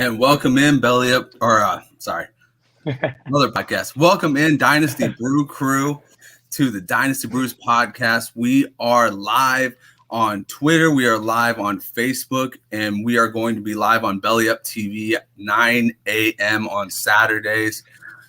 And welcome in Belly Up, another podcast. Welcome in Dynasty Brew Crew to the Dynasty Brews podcast. We are live on Twitter. We are live on Facebook, and we are going to be live on Belly Up TV at 9 a.m. on Saturdays.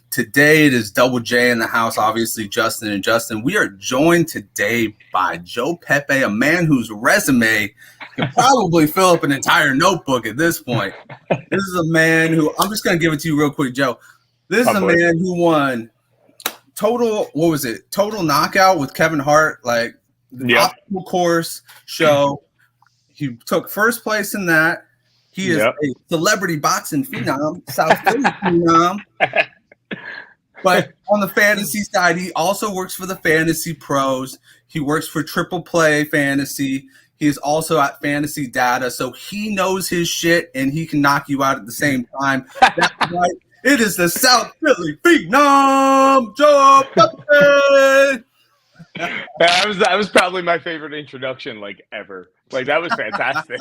Today it is Double J in the house, obviously Justin and Justin. We are joined today by Joe Pepe, a man whose resume can probably fill up an entire notebook at this point. This is a man who, I'm just going to give it to you real quick, Joe. This is a man who won total knockout with Kevin Hart, like the obstacle course show. He took first place in that. He is a celebrity boxing phenom, South Philly phenom. But on the fantasy side, he also works for the Fantasy Pros. He works for Triple Play Fantasy. He is also at Fantasy Data, so he knows his shit, and he can knock you out at the same time. That's right. It is the South Philly phenom, Joe Pepe. That was probably my favorite introduction, ever. That was fantastic.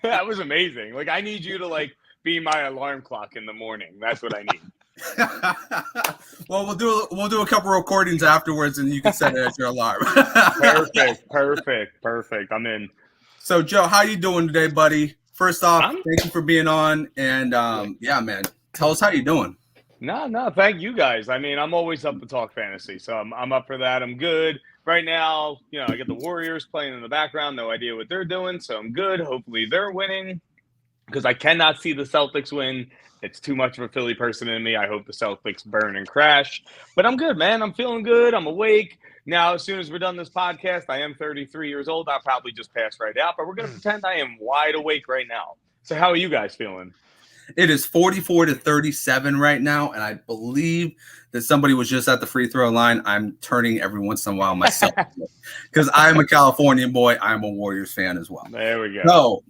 That was amazing. I need you to, be my alarm clock in the morning. That's what I need. Well, we'll do a couple recordings afterwards, and you can set it as your alarm. Perfect. I'm in. So, Joe, how you doing today, buddy? First off, thank you for being on, and man, tell us how you doing. No, thank you guys. I mean, I'm always up to talk fantasy, so I'm up for that. I'm good right now. I get the Warriors playing in the background. No idea what they're doing, so I'm good. Hopefully, they're winning because I cannot see the Celtics win. It's too much of a Philly person in me. I hope the Celtics burn and crash. But I'm good, man. I'm feeling good. I'm awake. Now, as soon as we're done this podcast, I am 33 years old. I'll probably just pass right out. But we're going to pretend I am wide awake right now. So how are you guys feeling? It is 44-37 right now. And I believe that somebody was just at the free throw line. I'm turning every once in a while myself. Because I'm a Californian boy. I'm a Warriors fan as well. There we go. So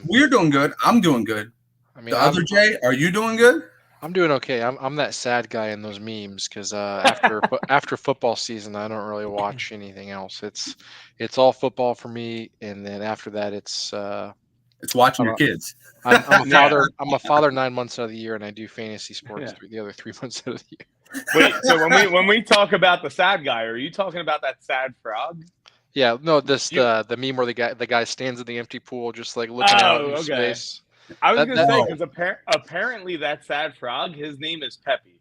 we're doing good. I'm doing good. I mean, the other Jay, are you doing good? I'm doing okay. I'm that sad guy in those memes because after football season, I don't really watch anything else. It's all football for me, and then after that, it's watching your kids. I'm a father. I'm a father 9 months out of the year, and I do fantasy sports the other 3 months out of the year. Wait, so when we talk about the sad guy, are you talking about that sad frog? Yeah, no. The meme where the guy stands in the empty pool, just looking out into space. I was going to say, because apparently that sad frog, his name is Pepe.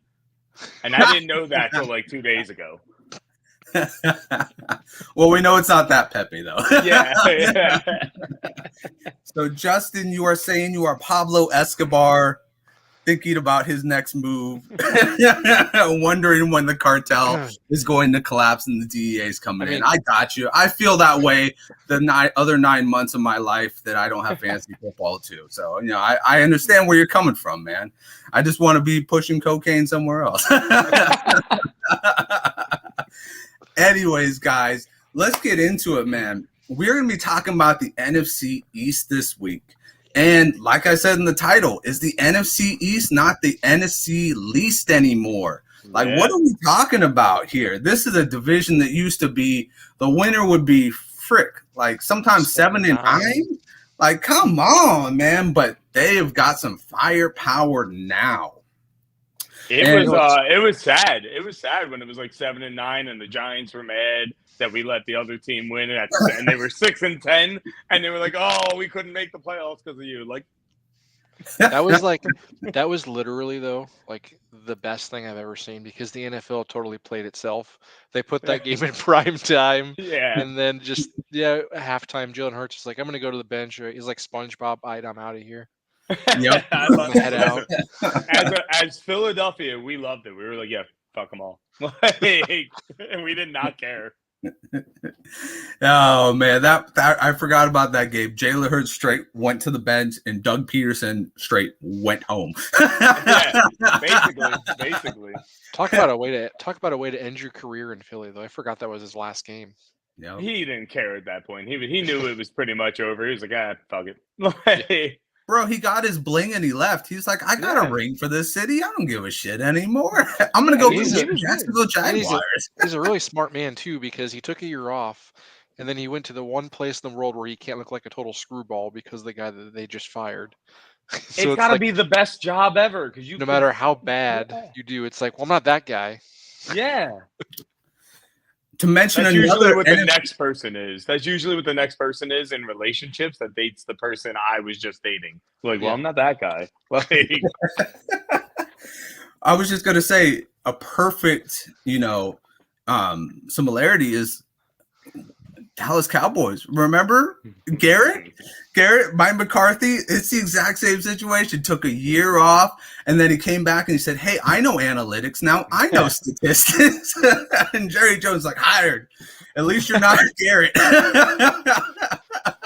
And I didn't know that till 2 days ago. Well, we know it's not that Pepe, though. Yeah. So, Justin, you are saying you are Pablo Escobar, thinking about his next move, wondering when the cartel is going to collapse and the DEA is coming in. I got you. I feel that way the other 9 months of my life that I don't have fantasy football too. So, I understand where you're coming from, man. I just want to be pushing cocaine somewhere else. Anyways, guys, let's get into it, man. We're going to be talking about the NFC East this week. And like I said in the title, is the NFC East not the NFC least anymore? What are we talking about here? This is a division that used to be, the winner would be sometimes 7-9. Come on, man. But they have got some firepower now. It was sad. It was sad when it was 7-9 and the Giants were mad that we let the other team win, and they were 6-10, and they were like, "Oh, we couldn't make the playoffs because of you." That was literally though the best thing I've ever seen because the NFL totally played itself. They put that game in prime time, and then just halftime. Jalen Hurts is like, "I'm gonna go to the bench." He's like SpongeBob, I'm out of here. Yep, head out. As Philadelphia, we loved it. We were like, "Yeah, fuck them all," and we did not care. Oh man, that I forgot about that game. Jalen Hurts straight went to the bench, and Doug Peterson straight went home. Basically. Talk about a way to end your career in Philly, though. I forgot that was his last game. Yep. He didn't care at that point. He knew it was pretty much over. He was like, fuck it. Bro, he got his bling and he left. He's like, I got a ring for this city. I don't give a shit anymore. I'm going to go to the Jacksonville Jaguars. He's a really smart man, too, because he took a year off, and then he went to the one place in the world where he can't look like a total screwball because the guy that they just fired. So it's got to like, be the best job ever because no matter how bad you do, it's like, well, I'm not that guy. Yeah. To mention that's another usually what the next person is. That's usually what the next person is in relationships that dates the person I was just dating. Like, well, I'm not that guy. Like, I was just gonna say a perfect, similarity is Dallas Cowboys. Remember Garrett, Mike McCarthy? It's the exact same situation. Took a year off, and then he came back and he said, "Hey, I know analytics now. I know statistics." And Jerry Jones like, hired. At least you're not Garrett.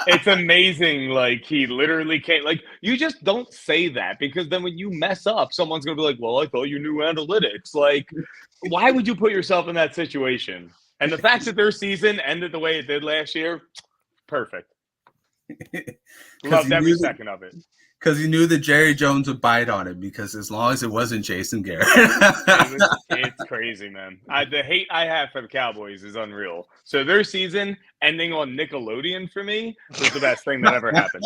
It's amazing. Like, he literally can't. Like, you just don't say that because then when you mess up, someone's gonna be like, "Well, I thought you knew analytics." Like, why would you put yourself in that situation? And the fact that their season ended the way it did last year, perfect. Loved every second of it. Because he knew that Jerry Jones would bite on it because as long as it wasn't Jason Garrett. It's crazy, man. The hate I have for the Cowboys is unreal. So their season ending on Nickelodeon for me was the best thing that ever happened.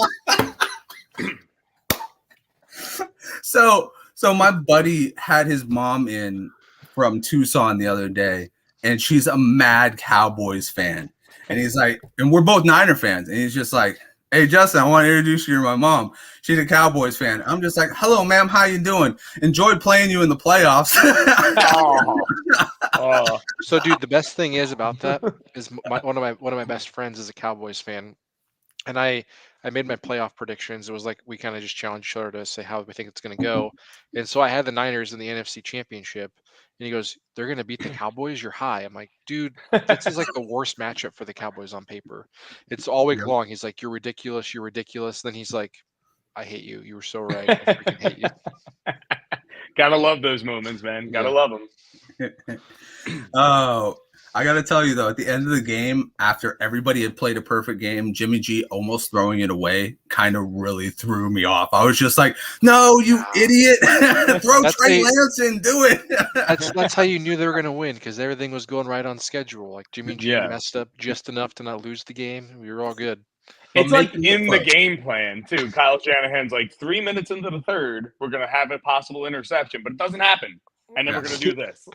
So my buddy had his mom in from Tucson the other day, and she's a mad Cowboys fan. And he's like, and we're both Niner fans. And he's just like, "Hey, Justin, I want to introduce you to my mom. She's a Cowboys fan." I'm just like, "Hello, ma'am. How you doing? Enjoyed playing you in the playoffs." So, dude, the best thing is about that is one of my best friends is a Cowboys fan. And I made my playoff predictions. It was like we kind of just challenged each other to say how we think it's going to go. And so I had the Niners in the NFC Championship. And he goes, "They're going to beat the Cowboys? You're high." I'm like, "Dude, this is like the worst matchup for the Cowboys on paper. It's all week long." He's like, "You're ridiculous. You're ridiculous." Then he's like, "I hate you. You were so right. I freaking hate you." Gotta love those moments, man. Gotta love them. Oh, I got to tell you, though, at the end of the game, after everybody had played a perfect game, Jimmy G almost throwing it away kind of really threw me off. I was just like, "No, you idiot. Throw Trey Lance in. Do it." That's how you knew they were going to win because everything was going right on schedule. Like Jimmy G messed up just enough to not lose the game. We were all good. It's like in the game plan, too. Kyle Shanahan's like 3 minutes into the third, we're going to have a possible interception, but it doesn't happen. And then we're going to do this.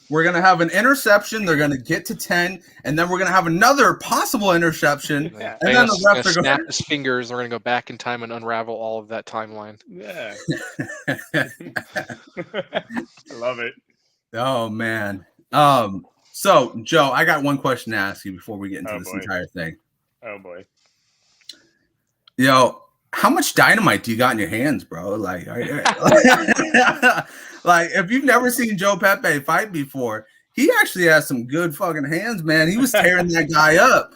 We're going to have an interception. They're going to get to 10, and then we're going to have another possible interception. And then the refs are going to snap his fingers. They're going to go back in time and unravel all of that timeline. Yeah. I love it. Oh, man. So, Joe, I got one question to ask you before we get into this entire thing. Oh, boy. How much dynamite do you got in your hands, bro? Like, like if you've never seen Joe Pepe fight before, he actually has some good fucking hands, man. He was tearing that guy up.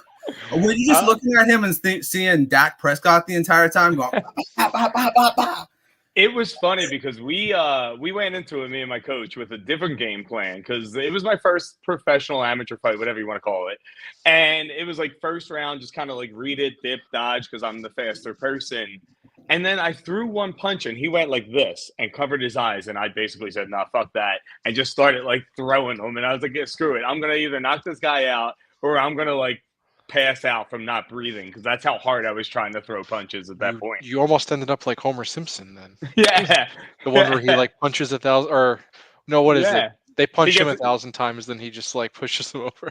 Were you just looking at him and seeing Dak Prescott the entire time going, bah, bah, bah, bah, bah? It was funny because we went into it, me and my coach, with a different game plan because it was my first professional amateur fight, whatever you want to call it. And it was like first round, just kind of like read it, dip, dodge because I'm the faster person. And then I threw one punch and he went like this and covered his eyes. And I basically said, "Nah, fuck that." And just started like throwing them. And I was like, "Yeah, screw it. I'm going to either knock this guy out or I'm going to like pass out from not breathing," because that's how hard I was trying to throw punches at that point. You almost ended up like Homer Simpson then. Yeah. The one where he like punches 1,000 or no, what is it? They punch him 1,000 times, then he just like pushes them over.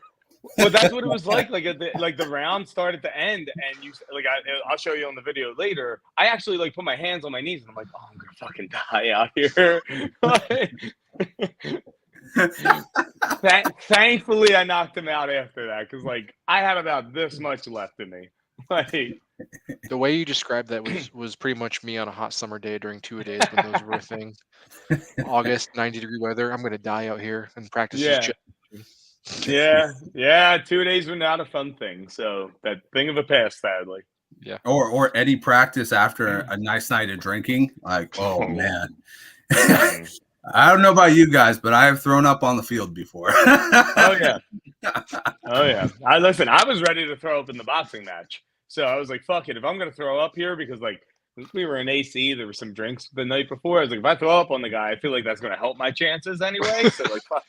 Well, that's what it was like. Like the round started to end, and you like I'll show you on the video later. I actually like put my hands on my knees, and I'm like, "Oh, I'm gonna fucking die out here." Thankfully, I knocked him out after that because like I had about this much left in me. Like the way you described that was pretty much me on a hot summer day during 2-a-days when those were a thing. August, 90-degree weather. I'm gonna die out here and practice. Yeah. 2 days were not a fun thing. So that thing of a past, sadly. Yeah. Or any practice after a nice night of drinking. Like, oh man. I don't know about you guys, but I have thrown up on the field before. Oh yeah. I was ready to throw up in the boxing match. So I was like, fuck it. If I'm gonna throw up here, because like we were in AC, there were some drinks the night before. I was like, if I throw up on the guy, I feel like that's gonna help my chances anyway. So like, fuck.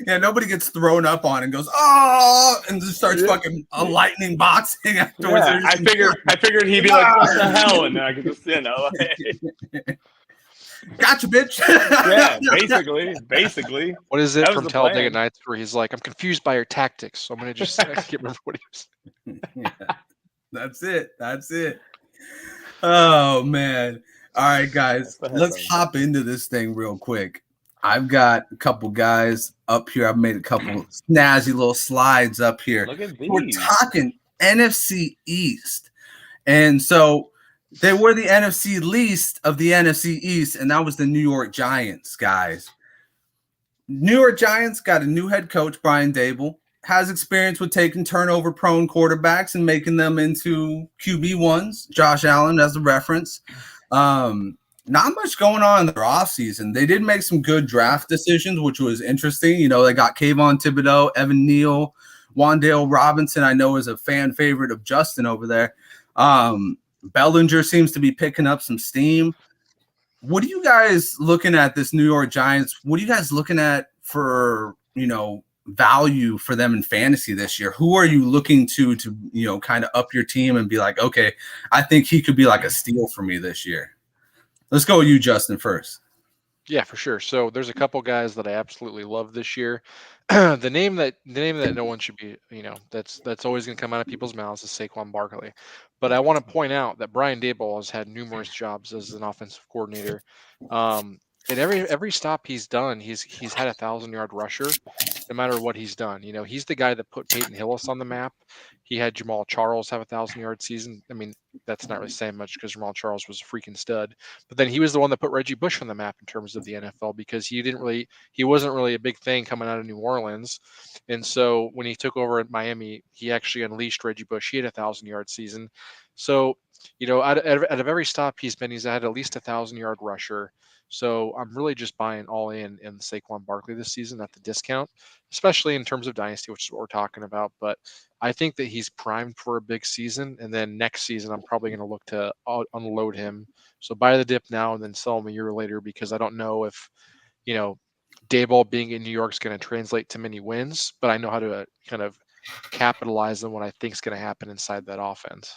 Yeah, nobody gets thrown up on and goes, oh, and just starts fucking a lightning boxing afterwards. Yeah, I figured he'd be like, what the hell? And then I could just, gotcha, bitch. Yeah, basically. What is it from Talladega Nights where he's like, I'm confused by your tactics, so I'm going to just, I can't remember what he was saying. Yeah, that's it. Oh, man. All right, guys, let's hop into this thing real quick. I've got a couple guys up here. I've made a couple snazzy little slides up here. Look at these. We're talking NFC East. And so they were the NFC least of the NFC East, and that was the New York Giants, guys. New York Giants got a new head coach, Brian Daboll, has experience with taking turnover-prone quarterbacks and making them into QB1s. Josh Allen as a reference. Not much going on in their offseason. They did make some good draft decisions, which was interesting. You know, they got Kayvon Thibodeau, Evan Neal, Wan'Dale Robinson, I know is a fan favorite of Justin over there. Bellinger seems to be picking up some steam. What are you guys looking at this New York Giants? What are you guys looking at for, value for them in fantasy this year? Who are you looking to kind of up your team and be like, okay, I think he could be like a steal for me this year? Let's go with you, Justin, first. Yeah, for sure. So there's a couple guys that I absolutely love this year. The name that no one should be, that's always going to come out of people's mouths is Saquon Barkley. But I want to point out that Brian Daboll has had numerous jobs as an offensive coordinator. And every stop he's done, he's had 1,000-yard rusher, no matter what he's done. He's the guy that put Peyton Hillis on the map. He had Jamal Charles have 1,000-yard season. I mean, that's not really saying much because Jamal Charles was a freaking stud. But then he was the one that put Reggie Bush on the map in terms of the NFL because he wasn't really a big thing coming out of New Orleans. And so when he took over at Miami, he actually unleashed Reggie Bush. He had 1,000-yard season. So, out of every stop he's had at least 1,000-yard rusher. So I'm really just buying all in Saquon Barkley this season at the discount, especially in terms of dynasty, which is what we're talking about. But I think that he's primed for a big season. And then next season, I'm probably going to look to unload him. So buy the dip now and then sell him a year later, because I don't know if, Daboll being in New York is going to translate to many wins, but I know how to kind of capitalize on what I think is going to happen inside that offense.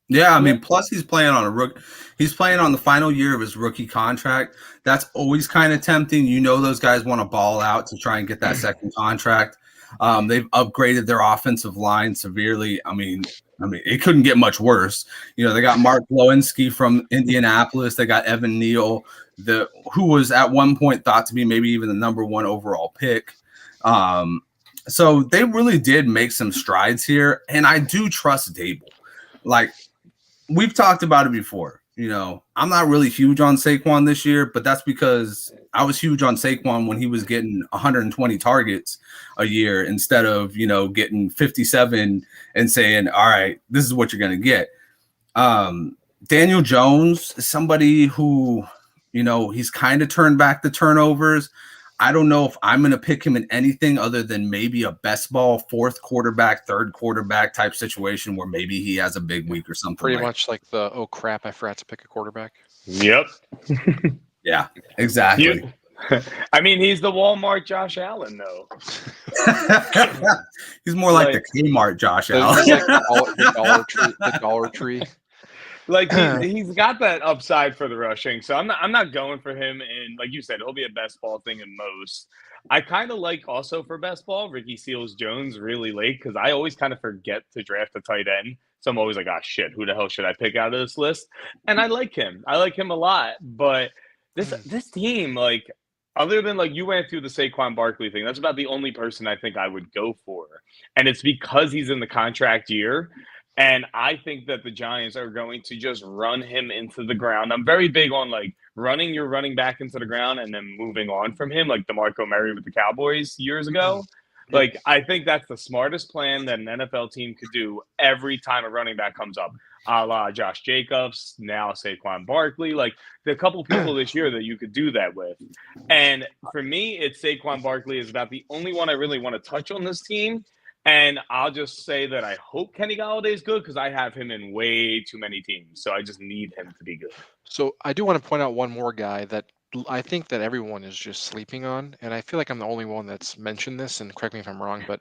Yeah, I mean, plus he's playing on he's playing on the final year of his rookie contract. That's always kind of tempting. Those guys want to ball out to try and get that second contract. They've upgraded their offensive line severely. I mean, it couldn't get much worse. They got Mark Lewinsky from Indianapolis. They got Evan Neal, who was at one point thought to be maybe even the number 1 overall pick. So they really did make some strides here, and I do trust Daboll. Like, we've talked about it before. I'm not really huge on Saquon this year, but that's because I was huge on Saquon when he was getting 120 targets a year instead of, getting 57 and saying, all right, this is what you're going to get. Daniel Jones is somebody who, he's kind of turned back the turnovers. I don't know if I'm going to pick him in anything other than maybe a best ball, 4th quarterback, 3rd quarterback type situation where maybe he has a big week or something. Pretty much like the, oh crap, I forgot to pick a quarterback. Yep. Yeah, exactly. I mean, he's the Walmart Josh Allen, though. He's more like the Kmart Josh Allen. Like the Dollar Tree. Like he's got that upside for the rushing, so I'm not going for him. And like you said, he'll be a best ball thing in most. I kind of like also for best ball Ricky Seals-Jones really late, because I always kind of forget to draft a tight end. So I'm always like, shit, who the hell should I pick out of this list? And I like him. I like him a lot. But this team, like, other than like you went through the Saquon Barkley thing, that's about the only person I think I would go for, and it's because he's in the contract year. And I think that the Giants are going to just run him into the ground. I'm very big on like running your running back into the ground and then moving on from him, like DeMarco Murray with the Cowboys years ago. Like, I think that's the smartest plan that an NFL team could do every time a running back comes up, a la Josh Jacobs, now Saquon Barkley. Like, there are a couple people this year that you could do that with. And for me, it's Saquon Barkley is about the only one I really want to touch on this team. And I'll just say that I hope Kenny Galladay is good, because I have him in way too many teams. So I just need him to be good. So I do want to point out one more guy that I think that everyone is just sleeping on, and I feel like I'm the only one that's mentioned this, and correct me if I'm wrong, but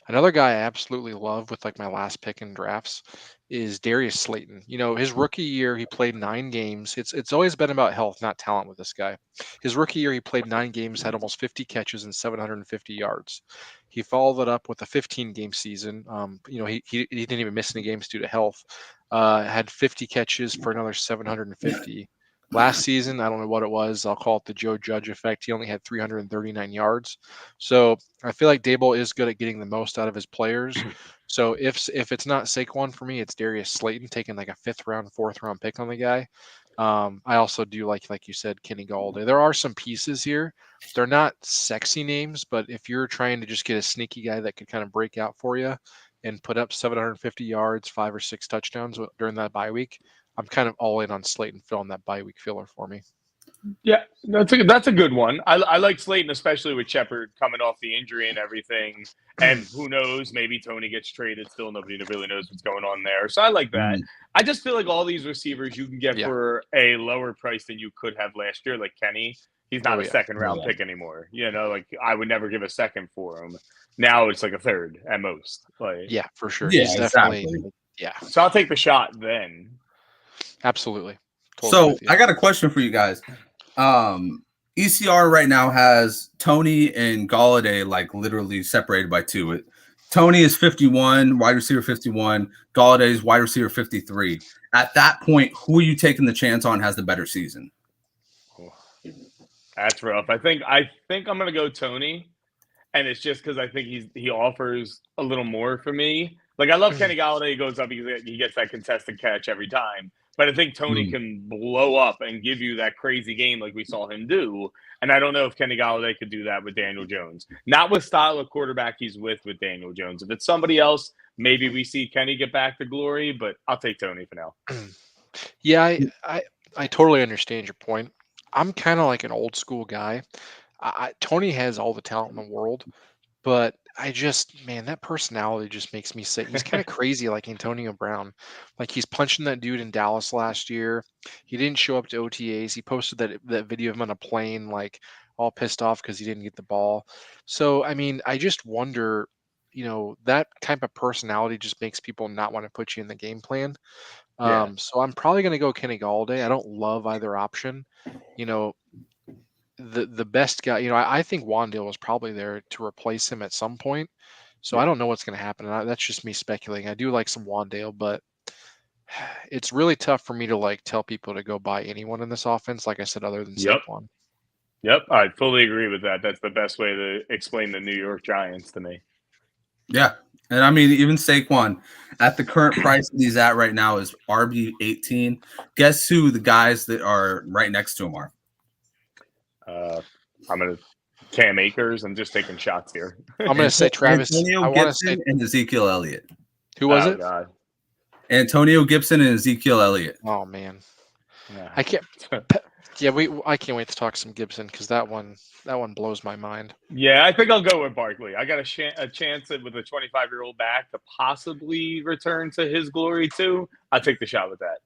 another guy I absolutely love with like my last pick in drafts is Darius Slayton. His rookie year he played 9 games. It's always been about health, not talent with this guy. His rookie year he played 9 games, had almost 50 catches and 750 yards. He followed it up with a 15-game season. He didn't even miss any games due to health. Had 50 catches for another 750. Last season, I don't know what it was. I'll call it the Joe Judge effect. He only had 339 yards. So I feel like Dable is good at getting the most out of his players. So if it's not Saquon for me, it's Darius Slayton, taking like a 5th round, 4th round pick on the guy. I also do like you said, Kenny Galladay. There are some pieces here. They're not sexy names, but if you're trying to just get a sneaky guy that could kind of break out for you and put up 750 yards, 5 or 6 touchdowns during that bye week, I'm kind of all in on Slayton filling that bye week filler for me. Yeah, that's a good one. I like Slayton, especially with Shepard coming off the injury and everything. And who knows, maybe Tony gets traded still. Nobody really knows what's going on there. So I like that. I just feel like all these receivers you can get for a lower price than you could have last year, like Kenny. He's not a 2nd round pick anymore. Like I would never give a 2nd for him. Now it's like a 3rd at most. Yeah, for sure. Yeah, he's definitely. Yeah. So I'll take the shot then. Absolutely. Totally. So I got a question for you guys. ECR right now has Tony and Galladay like literally separated by 2. Tony is 51, wide receiver 51. Galladay is wide receiver 53. At that point, who are you taking the chance on has the better season? That's rough. I think I'm going to go Tony, and it's just because I think he offers a little more for me. Like I love Kenny Galladay. He goes up, he gets that contested catch every time. But I think Tony can blow up and give you that crazy game like we saw him do. And I don't know if Kenny Galladay could do that with Daniel Jones. Not with style of quarterback he's with Daniel Jones. If it's somebody else, maybe we see Kenny get back to glory, but I'll take Tony for now. Yeah, I totally understand your point. I'm kind of like an old school guy. Tony has all the talent in the world, but that personality just makes me sick. He's kind of crazy like Antonio Brown. Like he's punching that dude in Dallas last year. He didn't show up to OTAs. He posted that video of him on a plane, like all pissed off because he didn't get the ball. So, I mean, I just wonder, that type of personality just makes people not want to put you in the game plan. So I'm probably going to go Kenny Galladay. I don't love either option. The best guy, I think Wandale was probably there to replace him at some point. So I don't know what's going to happen. That's just me speculating. I do like some Wandale, but it's really tough for me to like tell people to go buy anyone in this offense. Like I said, other than Saquon. Yep. I fully agree with that. That's the best way to explain the New York Giants to me. Yeah. And I mean, even Saquon at the current price that he's at right now is RB18. Guess who the guys that are right next to him are? I'm going to Cam Akers. I'm just taking shots here. I'm going to say Travis. Antonio Gibson and Ezekiel Elliott. Who was it? God. Antonio Gibson and Ezekiel Elliott. Oh man, yeah. I can't. I can't wait to talk some Gibson because that one blows my mind. Yeah, I think I'll go with Barkley. I got a chance with a 25-year-old back to possibly return to his glory too. I'll take the shot with that.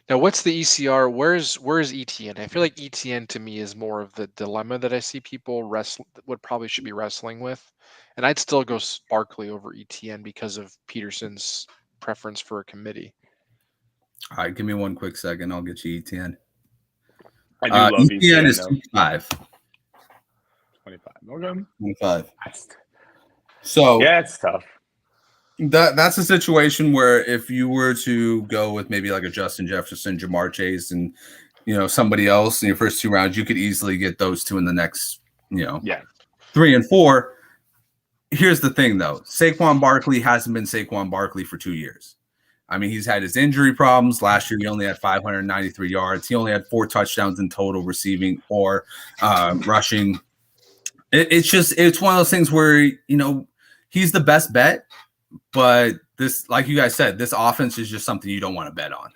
Now, what's the ECR? Where's ETN? I feel like ETN to me is more of the dilemma that I see people should be wrestling with, and I'd still go Barkley over ETN because of Peterson's preference for a committee. All right, give me one quick second. I'll get you ETN. I do love ETN is 25. 25. Okay. 25. So yeah, it's tough. That's a situation where if you were to go with maybe like a Justin Jefferson, Jamar Chase, and somebody else in your first 2 rounds, you could easily get those 2 in the next 3 and 4. Here's the thing though, Saquon Barkley hasn't been Saquon Barkley for 2 years. I mean, he's had his injury problems. Last year, he only had 593 yards. He only had 4 touchdowns in total receiving or rushing. It's one of those things where, he's the best bet, but this, like you guys said, this offense is just something you don't want to bet on.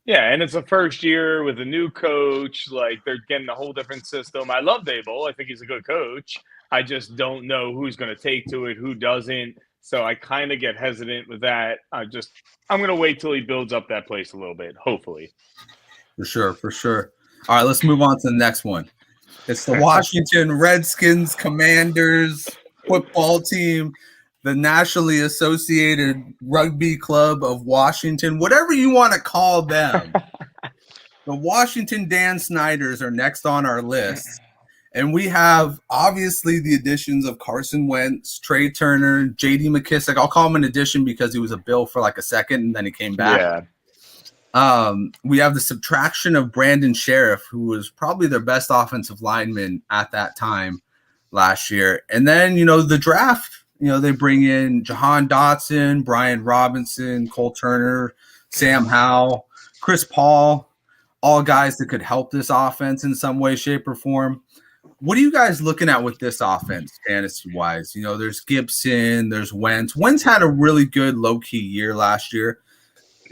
Yeah, and it's a first year with a new coach. Like, they're getting a whole different system. I love Dable. I think he's a good coach. I just don't know who's going to take to it, who doesn't. So I kind of get hesitant with that. I'm going to wait till he builds up that place a little bit, hopefully. For sure. All right, let's move on to the next one. It's the Washington Redskins Commanders football team, the Nationally Associated Rugby Club of Washington, whatever you want to call them. The Washington Dan Snyders are next on our list. And we have, obviously, the additions of Carson Wentz, Trey Turner, J.D. McKissick. I'll call him an addition because he was a Bill for like a second, and then he came back. Yeah. We have the subtraction of Brandon Sheriff, who was probably their best offensive lineman at that time last year. And then, the draft, they bring in Jahan Dotson, Brian Robinson, Cole Turner, Sam Howell, Chris Paul, all guys that could help this offense in some way, shape, or form. What are you guys looking at with this offense, fantasy-wise? There's Gibson, there's Wentz. Wentz had a really good low-key year last year.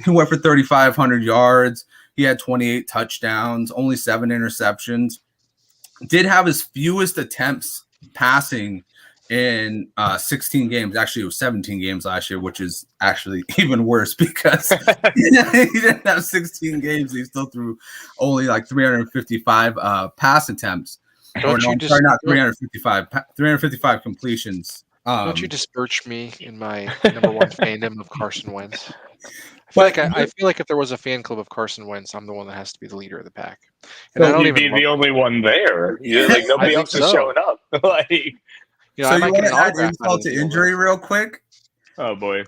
He went for 3,500 yards. He had 28 touchdowns, only 7 interceptions. Did have his fewest attempts passing in 16 games. Actually, it was 17 games last year, which is actually even worse because he didn't have 16 games. He still threw only like 355 pass attempts. Not 355. 355 completions. Don't you disperse me in my number one fandom of Carson Wentz? I feel like if there was a fan club of Carson Wentz, I'm the one that has to be the leader of the pack. And I don't even be the only one there. Like nobody else is showing up. So you want to add insult to injury real quick? Oh boy!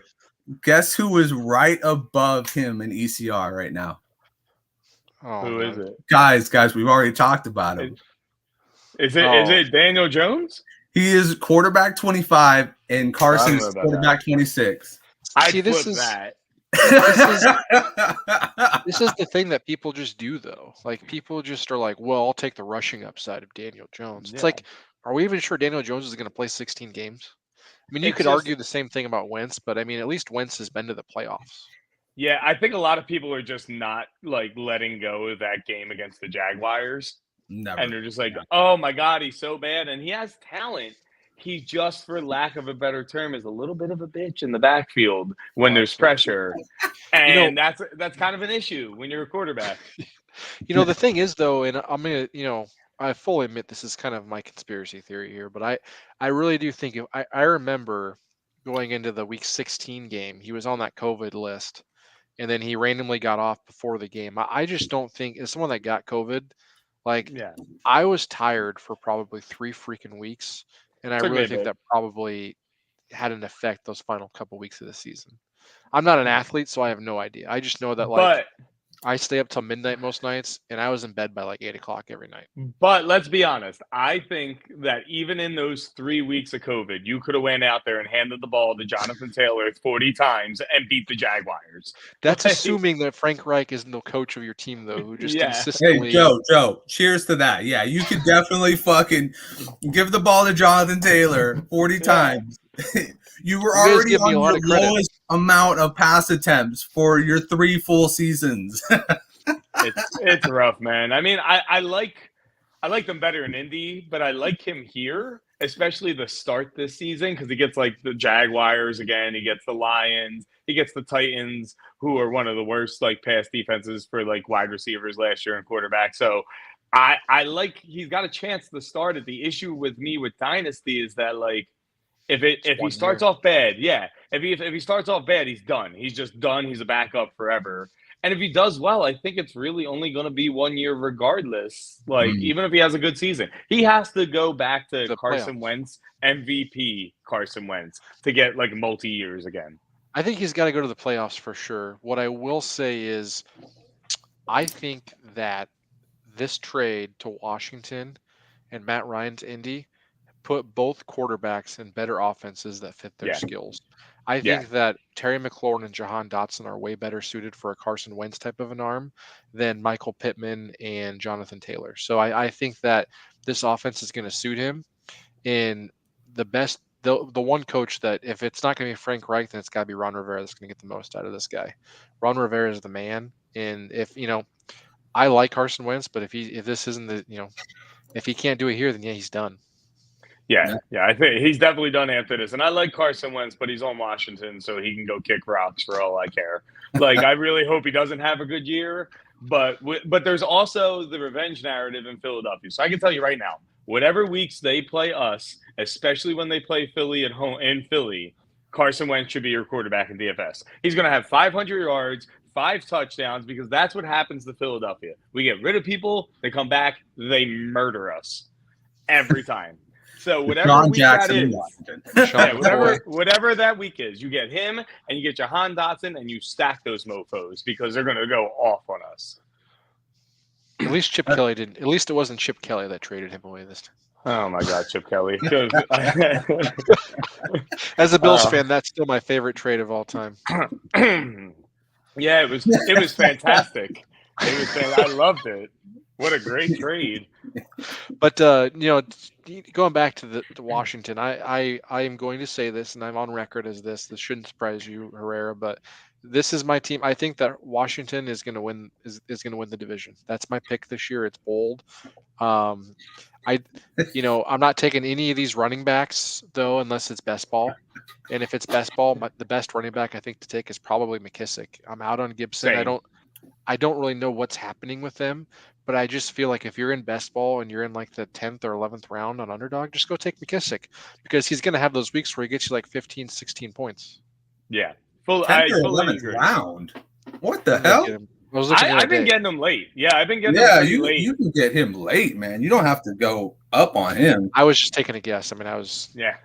Guess who is right above him in ECR right now? Who is it? Guys, we've already talked about him. Is it Daniel Jones? He is quarterback 25, and Carson is quarterback 26. This is the thing that people just do, though. Like, people just are like, well, I'll take the rushing upside of Daniel Jones. It's like, are we even sure Daniel Jones is going to play 16 games? I mean, you could argue the same thing about Wentz, but I mean, at least Wentz has been to the playoffs. Yeah, I think a lot of people are just not like letting go of that game against the Jaguars. Never. And they're just like, oh my God, he's so bad. And he has talent. He just, for lack of a better term, is a little bit of a bitch in the backfield when there's pressure. And that's kind of an issue when you're a quarterback. The thing is, though, and I'm going to, I fully admit this is kind of my conspiracy theory here, but I really do think I remember going into the week 16 game, he was on that COVID list, and then he randomly got off before the game. I just don't think, as someone that got COVID, I was tired for probably 3 freaking weeks, and I really think that probably had an effect those final couple weeks of the season. I'm not an athlete, so I have no idea. I just know that I stay up till midnight most nights, and I was in bed by like 8 o'clock every night. But let's be honest. I think that even in those 3 weeks of COVID, you could have went out there and handed the ball to Jonathan Taylor 40 times and beat the Jaguars. That's assuming that Frank Reich isn't the coach of your team, though, who just consistently. Hey, Joe, cheers to that. Yeah, you could definitely fucking give the ball to Jonathan Taylor 40 times. You were already on your lowest amount of pass attempts for your 3 full seasons. It's rough, man. I mean, I like them better in Indy, but I like him here, especially the start this season, because he gets like the Jaguars again, he gets the Lions, he gets the Titans, who are one of the worst like pass defenses for like wide receivers last year and quarterback. So I like he's got a chance to start it. The issue with me with Dynasty is that like if he starts off bad, if he starts off bad, he's done. He's just done. He's a backup forever. And if he does well, I think it's really only going to be 1 year regardless. Like, even if he has a good season, he has to go back to Carson Wentz, MVP Carson Wentz, to get like multi-years again. I think he's got to go to the playoffs for sure. What I will say is I think that this trade to Washington and Matt Ryan's Indy put both quarterbacks in better offenses that fit their skills. I think that Terry McLaurin and Jahan Dotson are way better suited for a Carson Wentz type of an arm than Michael Pittman and Jonathan Taylor. So I think that this offense is going to suit him. And the one coach that, if it's not going to be Frank Reich, then it's got to be Ron Rivera that's going to get the most out of this guy. Ron Rivera is the man. And if, I like Carson Wentz, but if this isn't if he can't do it here, then he's done. Yeah, I think he's definitely done after this. And I like Carson Wentz, but he's on Washington, so he can go kick rocks for all I care. Like, I really hope he doesn't have a good year, But there's also the revenge narrative in Philadelphia. So I can tell you right now, whatever weeks they play us, especially when they play Philly at home in Philly, Carson Wentz should be your quarterback in DFS. He's going to have 500 yards, 5 touchdowns, because that's what happens to Philadelphia. We get rid of people, they come back, they murder us every time. So whatever John week Jackson that is, whatever that week is, you get him and you get Jahan Dotson and you stack those mofos because they're going to go off on us. At least Chip Kelly didn't. At least it wasn't Chip Kelly that traded him away this time. Oh my God, Chip Kelly! As a Bills fan, that's still my favorite trade of all time. Yeah, it was fantastic. I loved it. What a great trade. But going back to the Washington, I am going to say this, and I'm on record as this. This shouldn't surprise you, Herrera, but this is my team. I think that Washington is going to win. Is going to win the division. That's my pick this year. It's bold. I'm not taking any of these running backs though, unless it's best ball. And if it's best ball, the best running back I think to take is probably McKissick. I'm out on Gibson. Same. I don't really know what's happening with them, but I just feel like if you're in best ball and you're in like the 10th or 11th round on underdog, just go take McKissick because he's going to have those weeks where he gets you like 15, 16 points. Yeah. 10th or 11th round. What the hell? I've been getting him late. Yeah, I've been getting him late. You can get him late, man. You don't have to go up on him. I was just taking a guess. I mean, yeah.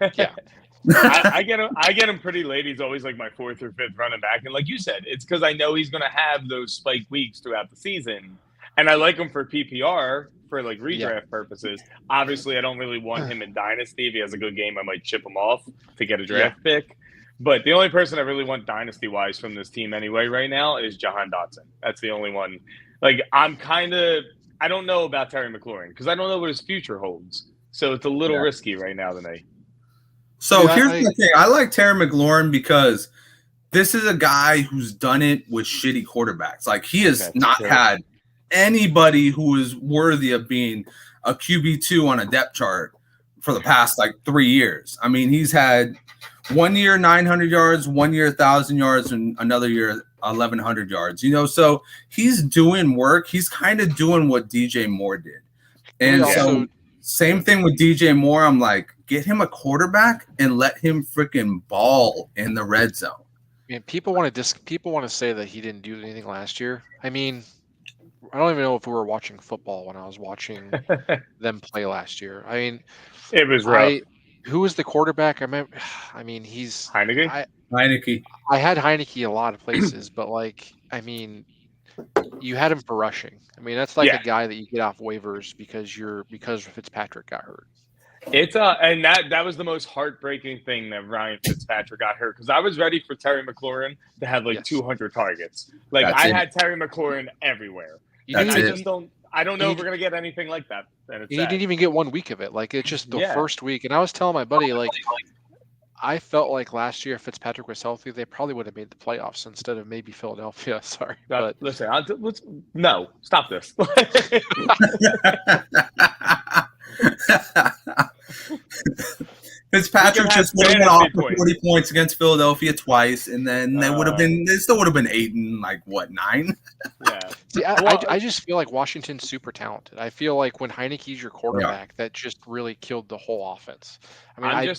I get him pretty late. He's always like my 4th or 5th running back, and like you said, it's because I know he's going to have those spike weeks throughout the season, and I like him for PPR for like redraft purposes. Obviously, I don't really want him in Dynasty. If he has a good game, I might chip him off to get a draft pick. But the only person I really want Dynasty-wise from this team anyway right now is Jahan Dotson. That's the only one. Like, I don't know about Terry McLaurin because I don't know what his future holds. So it's a little risky right now to me. So here's the thing. I like Terry McLaurin because this is a guy who's done it with shitty quarterbacks. Like, he has had anybody who is worthy of being a QB2 on a depth chart for the past, 3 years. I mean, he's had 1 year 900 yards, 1 year 1,000 yards, and another year 1,100 yards. So he's doing work. He's kind of doing what DJ Moore did. And so same thing with DJ Moore. I'm like, get him a quarterback and let him freaking ball in the red zone. Man, people want to say that he didn't do anything last year. I mean, I don't even know if we were watching football when I was watching them play last year. I mean, it was rough. Who was the quarterback? I mean, he's Heineke. Heineke. I had Heineke a lot of places, but you had him for rushing. I mean, that's like a guy that you get off waivers because Fitzpatrick got hurt. It's and that was the most heartbreaking thing that Ryan Fitzpatrick got hurt because I was ready for Terry McLaurin to have 200 targets. Had Terry McLaurin everywhere. I don't know if we're gonna get anything like that. He didn't even get 1 week of it. Like, it's just the first week. And I was telling my buddy, I felt like last year if Fitzpatrick was healthy, they probably would have made the playoffs instead of maybe Philadelphia. Sorry, but listen, stop this. Fitzpatrick just would have off for 40 points against Philadelphia twice, and then they still would have been 8 and 9. Yeah. See, I just feel like Washington's super talented. I feel like when Heineke's your quarterback, that just really killed the whole offense. I mean,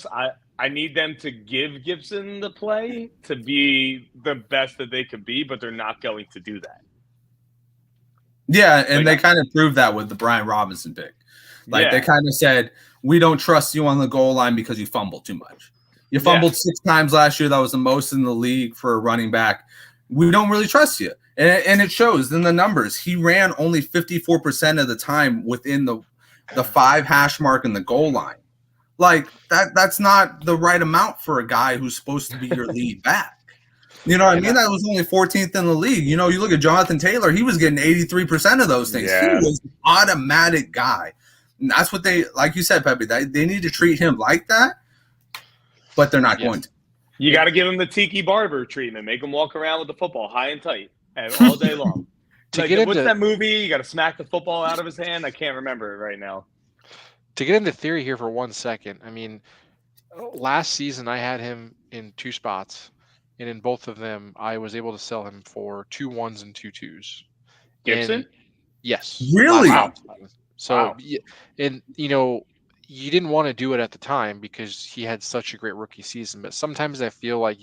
I need them to give Gibson the play to be the best that they could be, but they're not going to do that. Yeah, and they kind of proved that with the Brian Robinson pick. They kind of said, we don't trust you on the goal line because you fumbled too much. You fumbled 6 times last year. That was the most in the league for a running back. We don't really trust you. And it shows in the numbers. He ran only 54% of the time within the 5 hash mark in the goal line. That's not the right amount for a guy who's supposed to be your lead back. You know what I mean? That was only 14th in the league. You look at Jonathan Taylor. He was getting 83% of those things. Yeah. He was an automatic guy. And that's what they, like you said, Pepe, they need to treat him like that, but they're not going to. You got to give him the Tiki Barber treatment. Make him walk around with the football high and tight all day long. What's that movie? You got to smack the football out of his hand? I can't remember it right now. To get into theory here for 1 second, I mean, last season I had him in 2 spots, and in both of them I was able to sell him for 2 1s and 2 2s. Gibson? Yes. Really? Wow. So, and you didn't want to do it at the time because he had such a great rookie season. But sometimes I feel like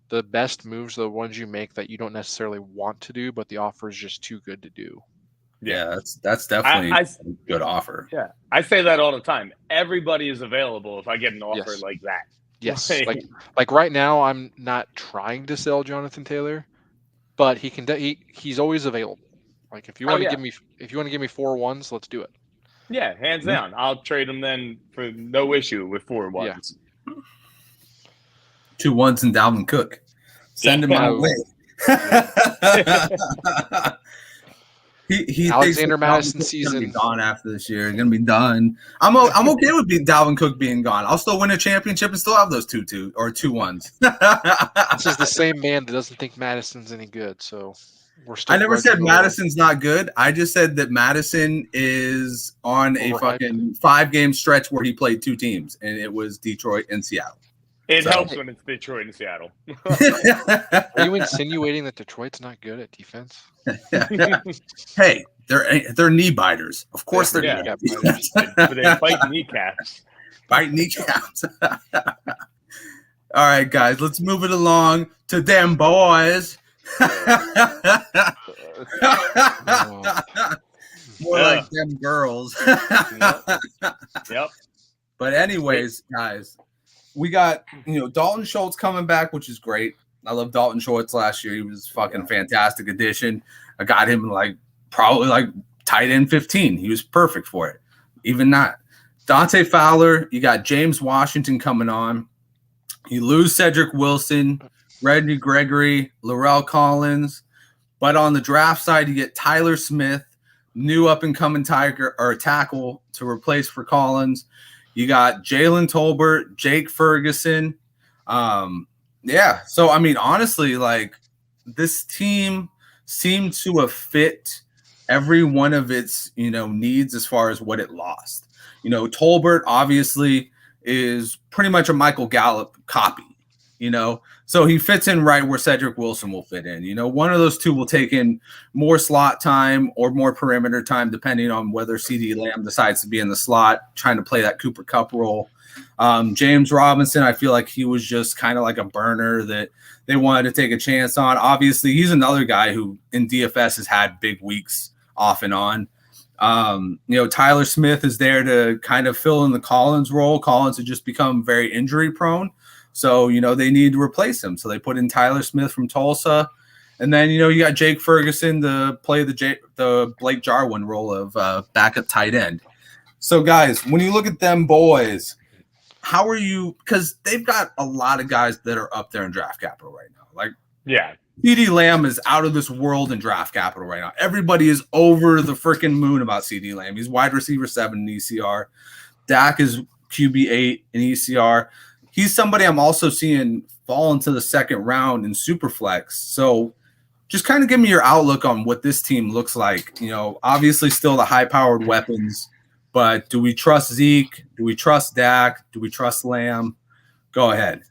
the best moves are the ones you make that you don't necessarily want to do, but the offer is just too good to do. Yeah, that's definitely a good offer. Yeah, I say that all the time. Everybody is available if I get an offer like that. Yes, like right now, I'm not trying to sell Jonathan Taylor, but he's always available. Like if you want to give me 4 ones, let's do it. Yeah, hands down. I'll trade him then for no issue with 4 ones. Yeah. 2 1s and Dalvin Cook. Send him my way. He Alexander thinks Madison season gonna be gone after this year. Gonna be done. I'm okay with Dalvin Cook being gone. I'll still win a championship and still have those 2 1s. This is the same man that doesn't think Madison's any good. So we're still. I never said Madison's not good. I just said that Madison is on a fucking 5-game stretch where he played 2 teams, and it was Detroit and Seattle. It helps when it's Detroit and Seattle. Are you insinuating that Detroit's not good at defense? Hey, they're knee biters. Of course they're knee biters. But they bite kneecaps. Bite kneecaps. All right, guys, let's move it along to them boys. More like them girls. Yep. But anyways, guys, we got Dalton Schultz coming back, which is great. I love Dalton Schultz last year. He was fucking fantastic addition. I got him probably tight end 15. He was perfect for it. Even not. Dante Fowler, you got James Washington coming on. You lose Cedric Wilson, Reggie Gregory, Laurel Collins. But on the draft side, you get Tyler Smith, new up-and-coming tackle to replace for Collins. You got Jalen Tolbert, Jake Ferguson. So, I mean, honestly, this team seemed to have fit every one of its, needs as far as what it lost. Tolbert obviously is pretty much a Michael Gallup copy, so he fits in right where Cedric Wilson will fit in. One of those two will take in more slot time or more perimeter time, depending on whether CeeDee Lamb decides to be in the slot, trying to play that Cooper Kupp role. James Robinson, I feel like he was just kind of like a burner that they wanted to take a chance on. Obviously, he's another guy who in DFS has had big weeks off and on. Tyler Smith is there to kind of fill in the Collins role. Collins had just become very injury prone. So, they need to replace him. So they put in Tyler Smith from Tulsa. And then, you got Jake Ferguson to play the Blake Jarwin role of backup tight end. So, guys, when you look at them boys, how are you – because they've got a lot of guys that are up there in draft capital right now. CeeDee Lamb is out of this world in draft capital right now. Everybody is over the freaking moon about CeeDee Lamb. He's wide receiver 7 in ECR. Dak is QB 8 in ECR. He's somebody I'm also seeing fall into the second round in Superflex. So just kind of give me your outlook on what this team looks like. Obviously still the high-powered weapons, but do we trust Zeke? Do we trust Dak? Do we trust Lamb? Go ahead.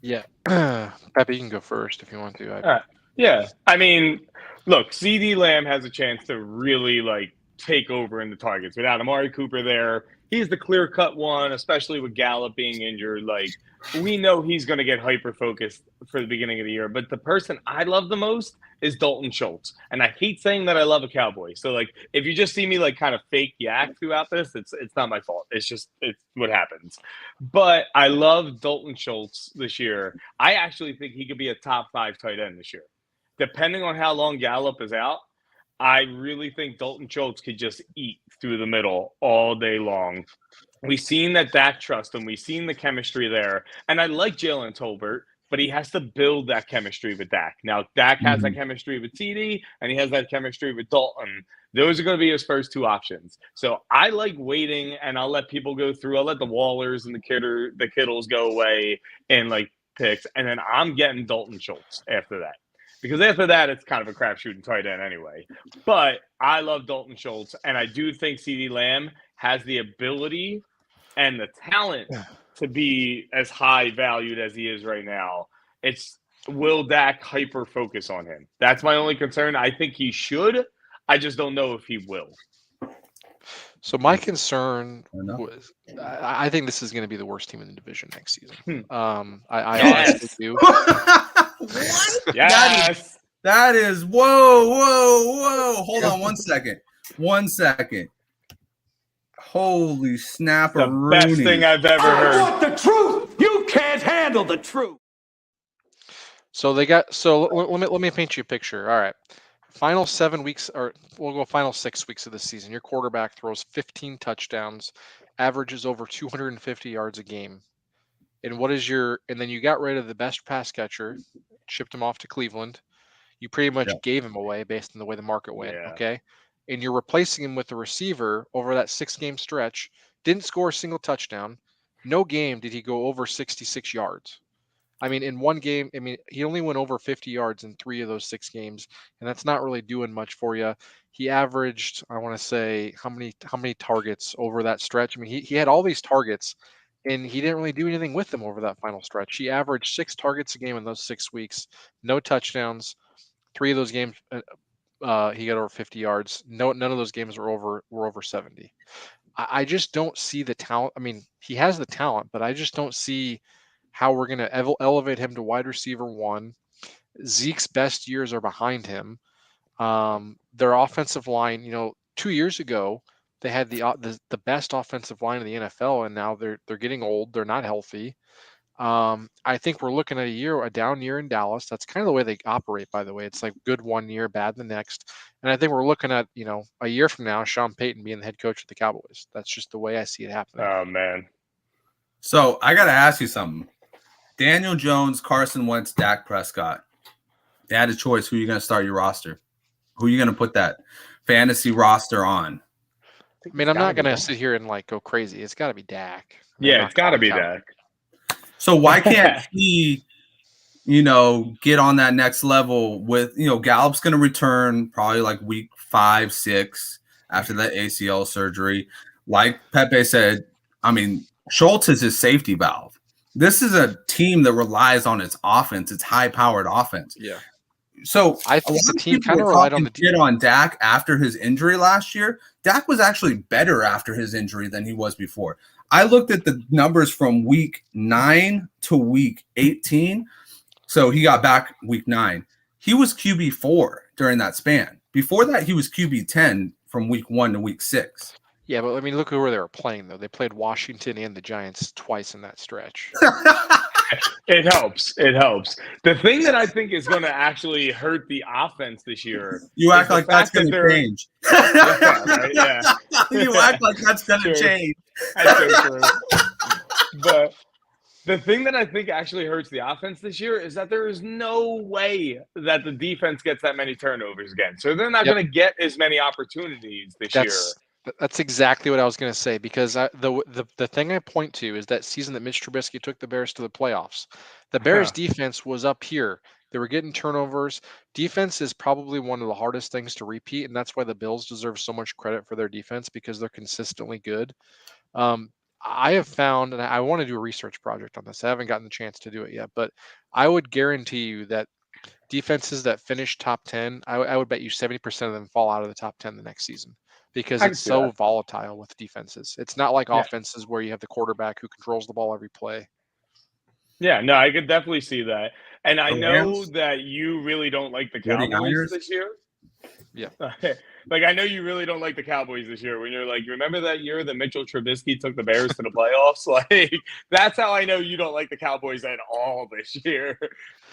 Yeah. Pepe, you can go first if you want to. Yeah. I mean, look, CeeDee Lamb has a chance to really, take over in the targets. Without Amari Cooper there, he's the clear-cut one, especially with Gallup being injured. We know he's going to get hyper-focused for the beginning of the year. But the person I love the most is Dalton Schultz. And I hate saying that I love a Cowboy. So, if you just see me, kind of fake yak throughout this, it's not my fault. It's what happens. But I love Dalton Schultz this year. I actually think he could be a top 5 tight end this year. Depending on how long Gallup is out, I really think Dalton Schultz could just eat through the middle all day long. We've seen that Dak trusts him. We've seen the chemistry there. And I like Jalen Tolbert, but he has to build that chemistry with Dak. Now, Dak has that chemistry with TD, and he has that chemistry with Dalton. Those are going to be his first 2 options. So I like waiting, and I'll let people go through. I'll let the Wallers and the Kittles go away and, picks. And then I'm getting Dalton Schultz after that. Because after that, it's kind of a crapshoot and tight end anyway. But I love Dalton Schultz, and I do think CeeDee Lamb has the ability and the talent to be as high valued as he is right now. It's will Dak hyper focus on him? That's my only concern. I think he should. I just don't know if he will. So my concern was, I think this is going to be the worst team in the division next season. I honestly do. What? Yes. That is whoa. Hold on 1 second. 1 second. Holy snap! The best thing I've ever heard. I want the truth. You can't handle the truth. So let me paint you a picture. All right. Final 7 weeks, or we'll go final 6 weeks of the season. Your quarterback throws 15 touchdowns, averages over 250 yards a game. And then you got rid of the best pass catcher, shipped him off to Cleveland. You pretty much gave him away based on the way the market went. Yeah. Okay. And you're replacing him with a receiver over that 6-game stretch, didn't score a single touchdown. No game did he go over 66 yards. I mean, in one game, he only went over 50 yards in 3 of those 6 games, and that's not really doing much for you. He averaged, I want to say, how many targets over that stretch? I mean, he had all these targets, and he didn't really do anything with them over that final stretch. He averaged 6 targets a game in those 6 weeks, no touchdowns. 3 of those games, he got over 50 yards. None of those games were over 70. I just don't see the talent. I mean, he has the talent, but I just don't see how we're going to elevate him to wide receiver 1. Zeke's best years are behind him. Their offensive line, 2 years ago, they had the best offensive line in the NFL, and now they're getting old. They're not healthy. I think we're looking at a down year in Dallas. That's kind of the way they operate, by the way. It's like good one year, bad the next. And I think we're looking at, a year from now, Sean Payton being the head coach of the Cowboys. That's just the way I see it happening. Oh, man. So I got to ask you something. Daniel Jones, Carson Wentz, Dak Prescott. They had a choice. Who are you going to start your roster? Who are you going to put that fantasy roster on? I mean, I'm not going to sit here and go crazy. It's got to be Dak. It's got to be Dak. So why can't he, get on that next level with, Gallup's going to return probably like week 5, 6 after that ACL surgery. Like Pepe said, I mean, Schultz is his safety valve. This is a team that relies on its offense, its high-powered offense. Yeah. So I think the team kind of relied on the defense. On Dak after his injury last year. Dak was actually better after his injury than he was before. I looked at the numbers from week 9 to week 18. So he got back week 9. He was QB4 during that span. Before that, he was QB10 from week 1 to week 6. Yeah, but I mean, look at where they were playing, though. They played Washington and the Giants twice in that stretch. It helps. It helps. The thing that I think is going to actually hurt the offense this year. You act like that's going to change. Right? Yeah. You act like that's going to change. That's so true. But the thing that I think actually hurts the offense this year is that there is no way that the defense gets that many turnovers again. So they're not going to get as many opportunities this year. That's exactly what I was going to say, because the thing I point to is that season that Mitch Trubisky took the Bears to the playoffs. The Bears defense was up here. They were getting turnovers. Defense is probably one of the hardest things to repeat, and that's why the Bills deserve so much credit for their defense, because they're consistently good. I have found, and I want to do a research project on this. I haven't gotten the chance to do it yet, but I would guarantee you that defenses that finish top 10, I would bet you 70% of them fall out of the top 10 the next season. Because it's so volatile with defenses. It's not like offenses where you have the quarterback who controls the ball every play. Yeah, no, I could definitely see that. And I know that you really don't like the Cowboys this year. Yeah. I know you really don't like the Cowboys this year when you're like, remember that year that Mitchell Trubisky took the Bears to the playoffs? That's how I know you don't like the Cowboys at all this year.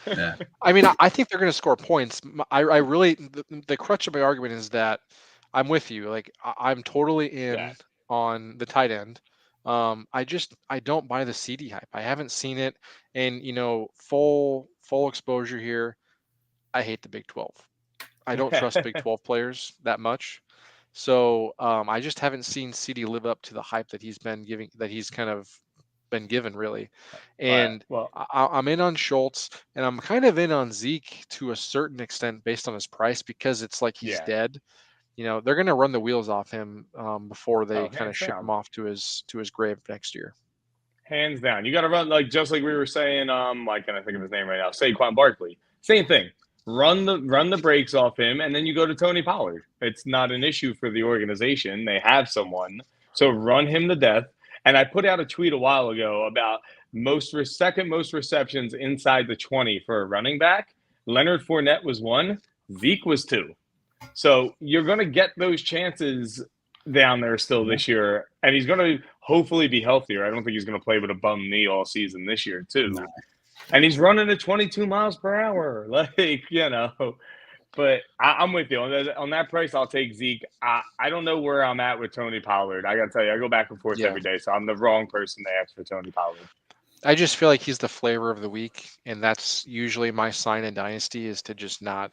Yeah. I mean, I think they're going to score points. I really, the crutch of my argument is that I'm with you. I'm totally in on the tight end. I don't buy the CD hype. I haven't seen it, and full exposure here. I hate the Big 12. I don't trust Big 12 players that much. So I just haven't seen CD live up to the hype that he's been giving, that he's kind of been given, really. And I'm in on Schultz, and I'm kind of in on Zeke to a certain extent based on his price, because it's like he's dead. They're going to run the wheels off him before they kind of ship him off to his grave next year. Hands down. You got to run, like, just like we were saying, why can't I think of his name right now? Saquon Barkley. Same thing. Run the brakes off him, and then you go to Tony Pollard. It's not an issue for the organization. They have someone. So run him to death. And I put out a tweet a while ago about second most receptions inside the 20 for a running back. Leonard Fournette was 1. Zeke was 2. So you're going to get those chances down there still this year. And he's going to hopefully be healthier. I don't think he's going to play with a bum knee all season this year, too. No. And he's running at 22 miles per hour. Like, but I'm with you. On that price, I'll take Zeke. I don't know where I'm at with Tony Pollard. I got to tell you, I go back and forth every day. So I'm the wrong person to ask for Tony Pollard. I just feel like he's the flavor of the week. And that's usually my sign in Dynasty is to just not.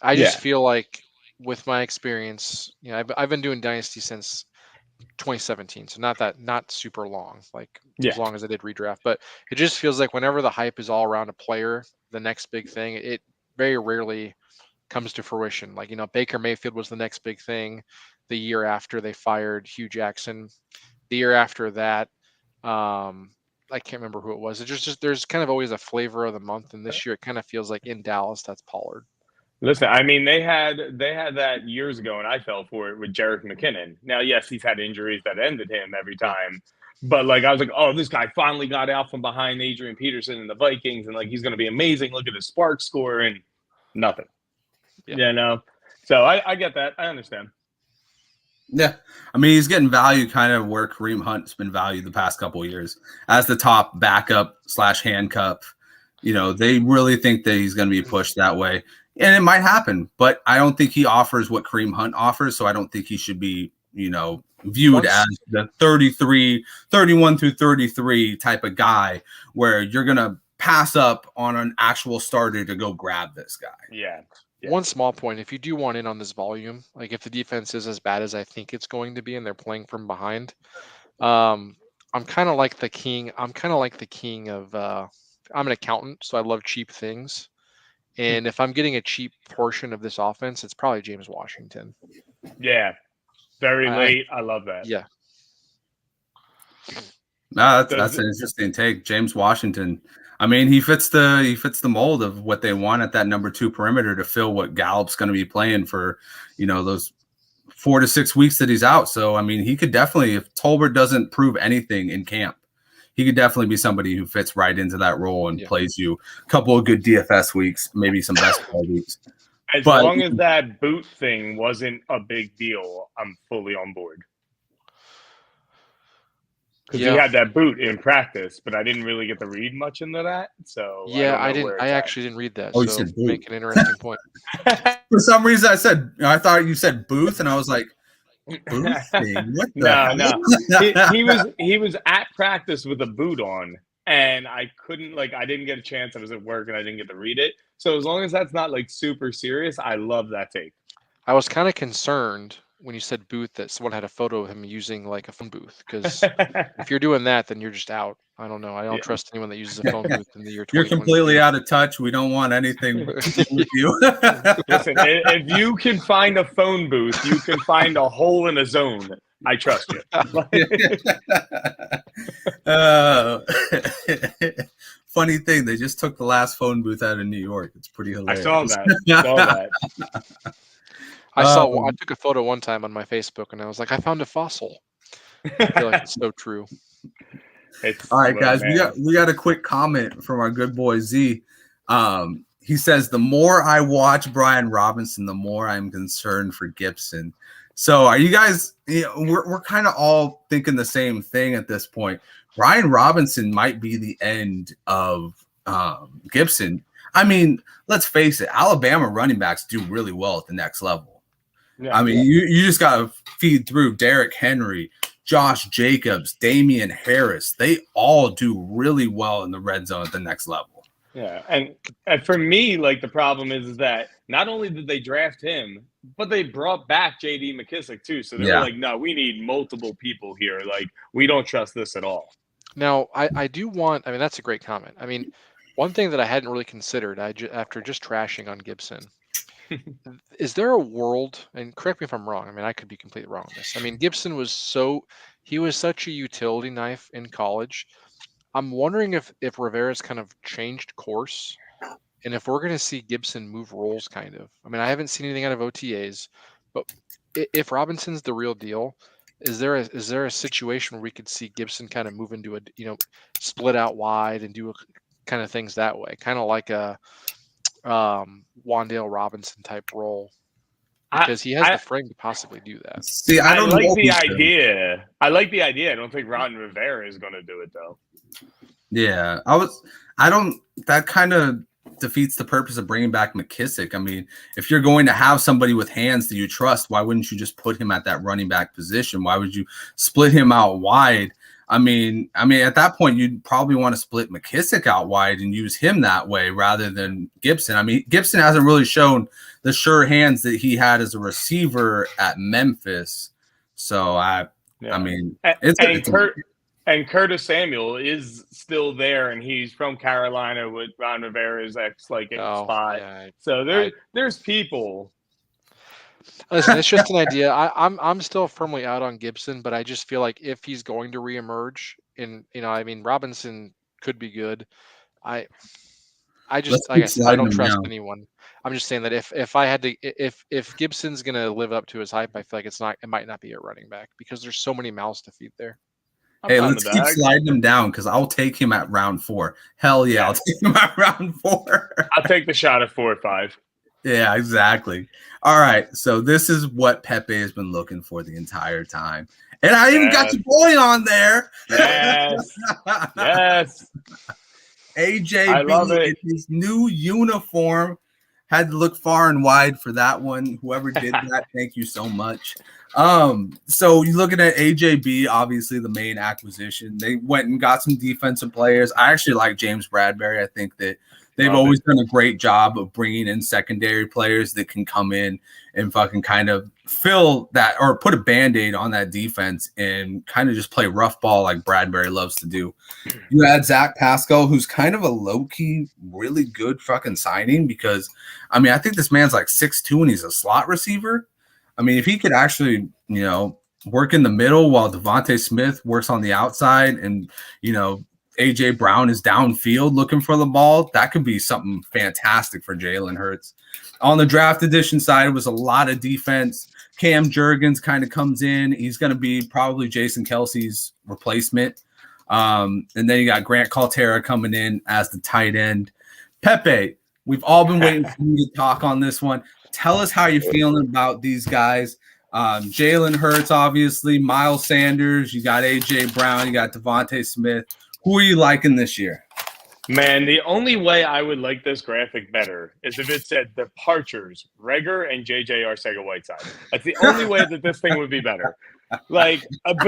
I just feel like with my experience, I've been doing Dynasty since 2017. So not super long, as long as I did redraft. But it just feels like whenever the hype is all around a player, the next big thing, it very rarely comes to fruition. Like, Baker Mayfield was the next big thing the year after they fired Hugh Jackson. The year after that, I can't remember who it was. It's just there's kind of always a flavor of the month. And this year it kind of feels like in Dallas, that's Pollard. Listen, I mean, they had that years ago, and I fell for it with Jerick McKinnon. Now, yes, he's had injuries that ended him every time. But, I was like, oh, this guy finally got out from behind Adrian Peterson and the Vikings, and, he's going to be amazing. Look at his spark score, and nothing. Yeah. So I get that. I understand. Yeah. I mean, he's getting value kind of where Kareem Hunt's been valued the past couple of years as the top backup / handcuff. They really think that he's going to be pushed that way. And it might happen, but I don't think he offers what Kareem Hunt offers, so I don't think he should be, viewed as the 31 through 33 type of guy where you're going to pass up on an actual starter to go grab this guy. Yeah. One small point, if you do want in on this volume, if the defense is as bad as I think it's going to be and they're playing from behind, I'm kind of like the king. I'm of I'm an accountant, so I love cheap things. And if I'm getting a cheap portion of this offense, it's probably James Washington. Yeah. Very late. I love that. Yeah. No, that's an interesting take. James Washington. I mean, he fits the mold of what they want at that number 2 perimeter to fill what Gallup's going to be playing for, those 4 to 6 weeks that he's out. So, I mean, he could definitely, if Tolbert doesn't prove anything in camp, he could definitely be somebody who fits right into that role and plays you a couple of good DFS weeks, maybe some best ball weeks. As long as that boot thing wasn't a big deal, I'm fully on board. Because he had that boot in practice, but I didn't really get to read much into that. So I didn't. I actually didn't read that. Oh, so make an interesting point. For some reason, I thought you said booth, and I was like, booth thing? What the no. He was at practice with a boot on, and I couldn't I didn't get a chance. I was at work and I didn't get to read it. So as long as that's not super serious, I love that take. I was kind of concerned when you said booth that someone had a photo of him using a phone booth, because if you're doing that, then you're just out. I don't know. I don't trust anyone that uses a phone booth in the year 2020. You're completely out of touch. We don't want anything with you. Listen, if you can find a phone booth, you can find a hole in a zone. I trust you. Funny thing, they just took the last phone booth out of New York. It's pretty hilarious. I saw that. I took a photo one time on my Facebook, and I was like, I found a fossil. I feel like it's so true. All right, guys, we got a quick comment from our good boy Z. He says, the more I watch Brian Robinson, the more I'm concerned for Gibson. So are you guys, we're kind of all thinking the same thing at this point. Brian Robinson might be the end of Gibson. I mean, let's face it, Alabama running backs do really well at the next level. Yeah, I mean, you just got to feed through Derrick Henry, Josh Jacobs, Damian Harris. They all do really well in the red zone at the next level. Yeah, and for me, the problem is that not only did they draft him, but they brought back J.D. McKissick too. So they're no, we need multiple people here. We don't trust this at all. Now, I do want – I mean, that's a great comment. I mean, one thing that I hadn't really considered after just trashing on Gibson – is there a world, and correct me if I'm wrong, I mean, I could be completely wrong on this. I mean, Gibson was he was such a utility knife in college. I'm wondering if Rivera's kind of changed course, and if we're going to see Gibson move roles, kind of. I mean, I haven't seen anything out of OTAs, but if Robinson's the real deal, is there a situation where we could see Gibson kind of move into a split out wide and do kind of things that way, kind of like a Wandale Robinson type role, because he has the frame to possibly do that. See, I like the idea. I like the idea. I don't think Ron Rivera is going to do it though. Yeah, that kind of defeats the purpose of bringing back McKissick. I mean, if you're going to have somebody with hands that you trust, why wouldn't you just put him at that running back position? Why would you split him out wide? I mean, at that point, you'd probably want to split McKissick out wide and use him that way rather than Gibson. I mean, Gibson hasn't really shown the sure hands that he had as a receiver at Memphis. So mean, and Curtis Samuel is still there, and he's from Carolina with Ron Rivera's spot. Yeah, so there's people. Listen, it's just an idea. I'm still firmly out on Gibson, but I just feel like if he's going to reemerge, Robinson could be good. I don't trust anyone. I'm just saying that if I had to, if Gibson's going to live up to his hype, I feel like it might not be a running back because there's so many mouths to feed there. Hey, let's keep sliding him down because I'll take him at round 4. Hell yeah, I'll take him at round 4. I'll take the shot at 4 or 5. Yeah, exactly. All right, so this is what Pepe has been looking for the entire time. And I even got your boy on there. Yes. Yes. AJB in his new uniform. Had to look far and wide for that one. Whoever did that, thank you so much. So you're looking at AJB, obviously the main acquisition. They went and got some defensive players. I actually like James Bradbury. I think that they've always done a great job of bringing in secondary players that can come in and fucking kind of fill that or put a Band-Aid on that defense and kind of just play rough ball like Bradbury loves to do. You had Zach Pascal, who's kind of a low-key, really good fucking signing because, I mean, I think this man's like 6'2", and he's a slot receiver. I mean, if he could actually, work in the middle while Devontae Smith works on the outside and, A.J. Brown is downfield looking for the ball, that could be something fantastic for Jalen Hurts. On the draft edition side, it was a lot of defense. Cam Jurgens kind of comes in. He's going to be probably Jason Kelsey's replacement. And then you got Grant Caltera coming in as the tight end. Pepe, we've all been waiting for you to talk on this one. Tell us how you're feeling about these guys. Jalen Hurts, obviously. Miles Sanders. You got A.J. Brown. You got Devontae Smith. Who are you liking this year? Man, the only way I would like this graphic better is if it said departures, Reagor and J.J. Arcega-Whiteside. That's the only way that this thing would be better. But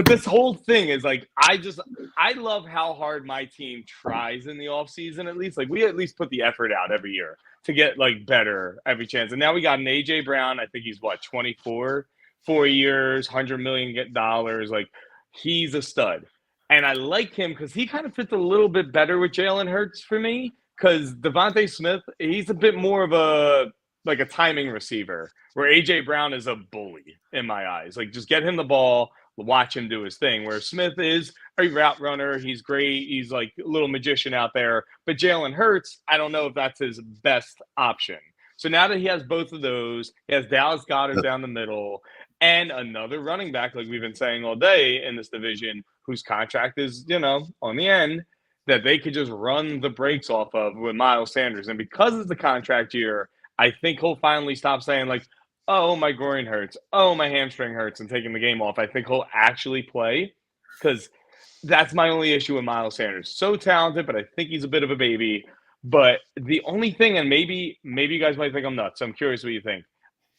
this whole thing is I love how hard my team tries in the offseason, at least. We at least put the effort out every year to get better every chance. And now we got an A.J. Brown. I think he's 24, 4 years, $100 million. He's a stud. And I like him because he kind of fits a little bit better with Jalen Hurts for me because Devontae Smith, he's a bit more of a timing receiver where A.J. Brown is a bully in my eyes. Just get him the ball, watch him do his thing, where Smith is a route runner. He's great. He's a little magician out there. But Jalen Hurts, I don't know if that's his best option. So now that he has both of those, he has Dallas Goedert down the middle and another running back, like we've been saying all day in this division, whose contract is, on the end, that they could just run the brakes off of with Miles Sanders. And because it's the contract year, I think he'll finally stop saying oh, my groin hurts, oh, my hamstring hurts, and taking the game off. I think he'll actually play because that's my only issue with Miles Sanders. So talented, but I think he's a bit of a baby. But the only thing, and maybe you guys might think I'm nuts, so I'm curious what you think.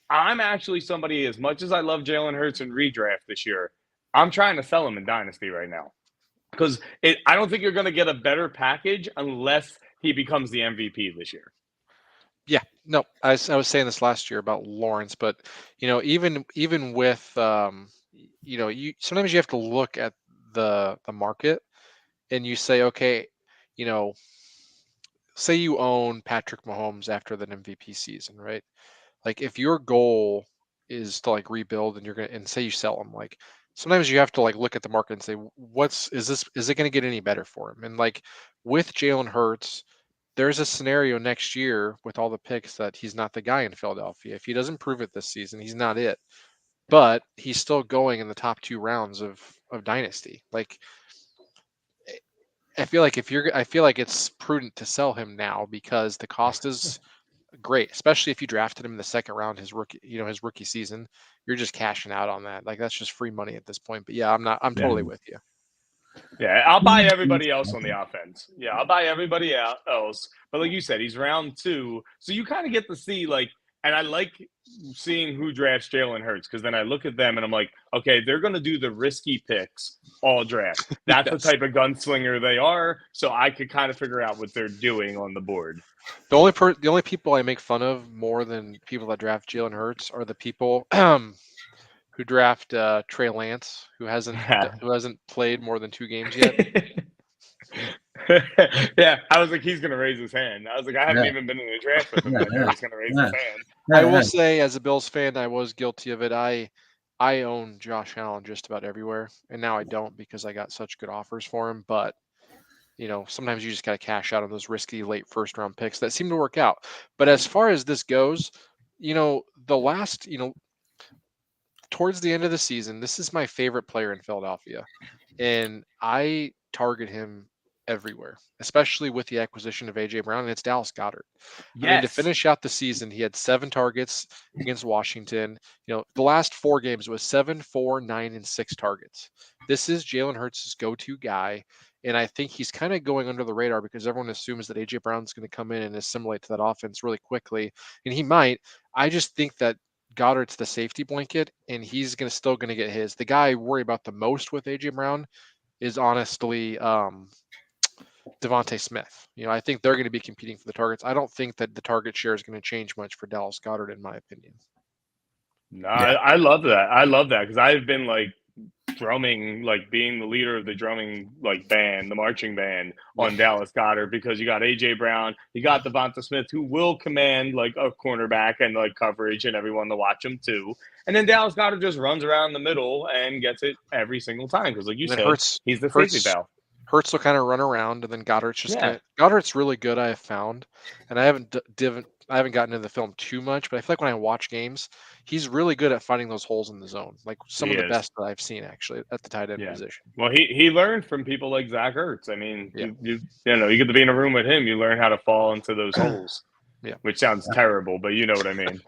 I'm actually somebody, as much as I love Jalen Hurts in redraft this year, I'm trying to sell him in Dynasty right now. Because I don't think you're going to get a better package unless he becomes the MVP this year. Yeah, no, I was saying this last year about Lawrence, but even with you sometimes you have to look at the market and you say, okay, say you own Patrick Mahomes after the MVP season, right? If your goal is to rebuild and say you sell him, sometimes you have to like look at the market and say, is it going to get any better for him? And like with Jalen Hurts, there's a scenario next year with all the picks that he's not the guy in Philadelphia. If he doesn't prove it this season, he's not it. But he's still going in the top 2 rounds of Dynasty. Like I feel like it's prudent to sell him now because the cost is great, especially if you drafted him in the second round, his rookie season. You're just cashing out on that. Like that's just free money at this point. But yeah, I'm totally with you. Yeah, I'll buy everybody else on the offense. Yeah, I'll buy everybody else. But like you said, he's round 2. So you kind of get to see like, and I like seeing who drafts Jalen Hurts because then I look at them and I'm like, okay, they're going to do the risky picks all draft. That's Yes. the type of gunslinger they are. So I could kind of figure out what they're doing on the board. The only people I make fun of more than people that draft Jalen Hurts are the people who draft Trey Lance, who hasn't played more than 2 games yet. Yeah, I was like, he's gonna raise his hand. I was like, I haven't even been in a draft with him. I know he's gonna raise his hand. I will say, as a Bills fan, I was guilty of it. I own Josh Allen just about everywhere, and now I don't because I got such good offers for him. But sometimes you just got to cash out on those risky late first round picks that seem to work out. But as far as this goes, the last, towards the end of the season, this is my favorite player in Philadelphia, and I target him everywhere, especially with the acquisition of AJ Brown, and it's Dallas Goedert. Yes. I mean, to finish out the season, he had 7 targets against Washington. The last 4 games was 7, 4, 9, and 6 targets. This is Jalen Hurts' go-to guy, and I think he's kind of going under the radar because everyone assumes that AJ Brown's going to come in and assimilate to that offense really quickly, and he might. I just think that Goddard's the safety blanket, and he's still going to get his. The guy I worry about the most with AJ Brown is honestly Devontae Smith. I think they're going to be competing for the targets. I don't think that the target share is going to change much for Dallas Goedert, in my opinion. No, yeah. I love that. I love that because I've been like drumming, like being the leader of the drumming band, the marching band on Dallas Goedert because you got AJ Brown, you got Devonta Smith who will command like a cornerback and like coverage and everyone to watch him too. And then Dallas Goedert just runs around the middle and gets it every single time because like you said, he's the safety valve. Hurts will kind of run around, and then Goddard's just Goddard's really good. I have found, and I haven't gotten into the film too much, but I feel like when I watch games, he's really good at finding those holes in the zone. Like some of the best that I've seen actually at the tight end position. Well, he learned from people like Zach Ertz. I mean, you get to be in a room with him, you learn how to fall into those holes. Yeah, which sounds terrible, but you know what I mean.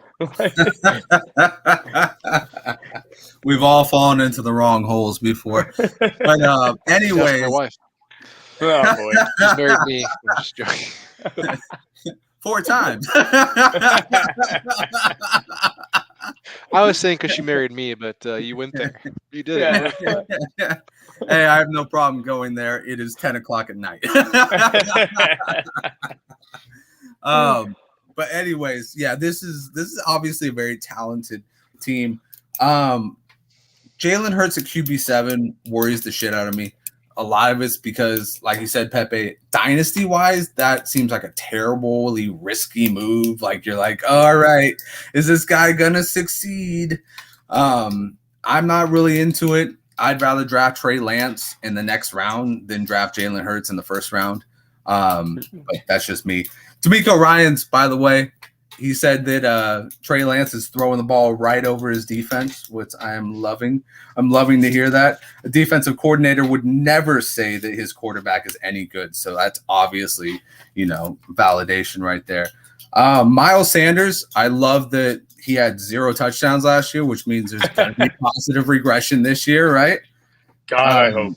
We've all fallen into the wrong holes before. But anyway. Oh boy, she's married me. I'm just joking. 4 times. I was saying because she married me, but you went there. You did it. Hey, I have no problem going there. It is 10 o'clock at night. But anyways, yeah, this is obviously a very talented team. Jalen Hurts at QB7 worries the shit out of me. A lot of it's because, like you said, Pepe, dynasty-wise, that seems like a terribly risky move. Like, you're like, oh, all right, is this guy going to succeed? I'm not really into it. I'd rather draft Trey Lance in the next round than draft Jalen Hurts in the first round. But that's just me. D'Amico Ryans, by the way, he said that Trey Lance is throwing the ball right over his defense, which I am loving. I'm loving to hear that. A defensive coordinator would never say that his quarterback is any good. So that's obviously, validation right there. Miles Sanders, I love that he had 0 touchdowns last year, which means there's going to be positive regression this year, right? God, I hope.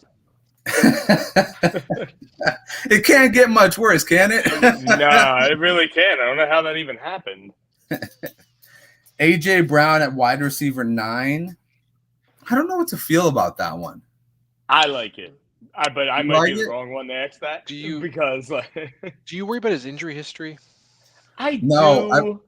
It can't get much worse, can it? No, it really can't. I don't know how that even happened. AJ Brown at wide receiver 9. I don't know what to feel about that one. I like it. But I might be the wrong one to ask that. Do you worry about his injury history? I do. No.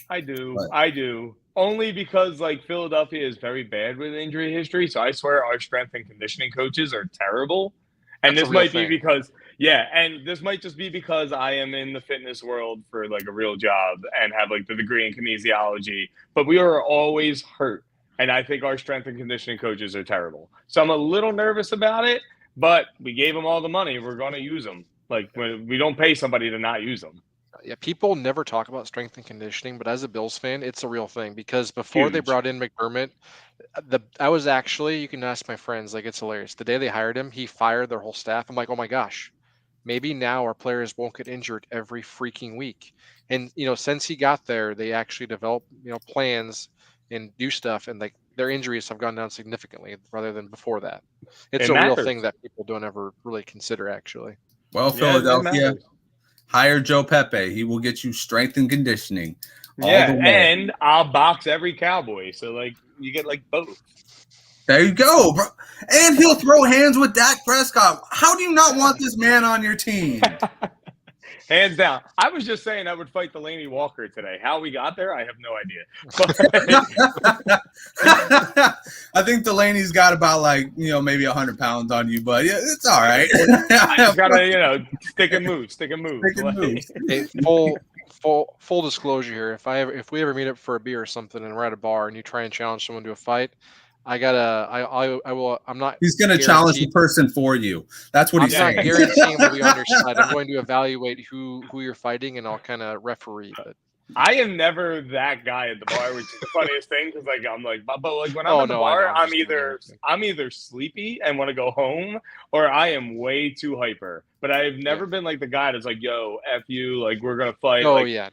I do. Only because Philadelphia is very bad with injury history. So I swear our strength and conditioning coaches are terrible. And this might be because, and this might just be because I am in the fitness world for a real job and have the degree in kinesiology. But we are always hurt. And I think our strength and conditioning coaches are terrible. So I'm a little nervous about it, but we gave them all the money. We're going to use them. Like, we don't pay somebody to not use them. Yeah, people never talk about strength and conditioning, but as a Bills fan, it's a real thing because before they brought in McDermott, I was actually, you can ask my friends, like it's hilarious. The day they hired him, he fired their whole staff. I'm like, oh my gosh, maybe now our players won't get injured every freaking week. And since he got there, they actually develop plans and do stuff, and like their injuries have gone down significantly rather than before that. It's a real thing that people don't ever really consider, actually. Well, Philadelphia, hire Joe Pepe. He will get you strength and conditioning. And I'll box every Cowboy. So like you get like both. There you go, bro. And he'll throw hands with Dak Prescott. How do you not want this man on your team? Hands down. I was just saying I would fight Delaney Walker today. How we got there, I have no idea. I think Delaney's got about maybe 100 pounds on you, but yeah, it's all right. I just gotta, stick and move. Hey, full disclosure here. If we ever meet up for a beer or something and we're at a bar and you try and challenge someone to a fight, I will. I'm not. He's going to challenge the person for you. That's what he's saying. I'm not guaranteeing to be on your side. I'm going to evaluate who you're fighting, and I'll kind of referee. But I am never that guy at the bar, which is the funniest thing because I'm like, but like when I'm at the bar, I'm either sleepy and want to go home, or I am way too hyper. But I've never been like the guy that's like, yo, F you, like we're gonna fight. Oh yeah.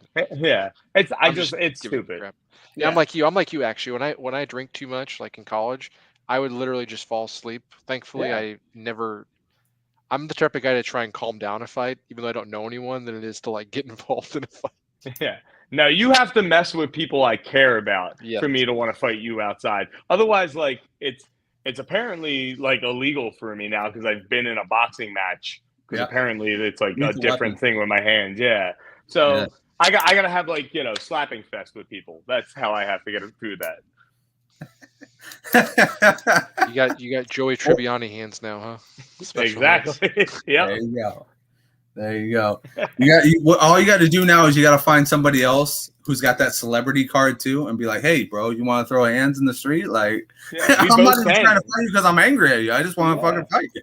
It's stupid. Yeah, I'm like you actually. When I drink too much, like in college, I would literally just fall asleep. Thankfully, I'm the type of guy to try and calm down a fight, even though I don't know anyone, than it is to like get involved in a fight. Yeah. No, you have to mess with people I care about for me to want to fight you outside. Otherwise, like it's apparently like illegal for me now because I've been in a boxing match. Because apparently it's like a different thing with my hands. Yeah. So. Yeah. I gotta have slapping fest with people. That's how I have to get through that. you got Joey Tribbiani hands now, huh? Exactly. Yeah. There you go. All you got to do now is you got to find somebody else who's got that celebrity card too, and be like, "Hey, bro, you want to throw hands in the street?" Like, I'm not even trying to fight you because I'm angry at you. I just want to fucking fight you.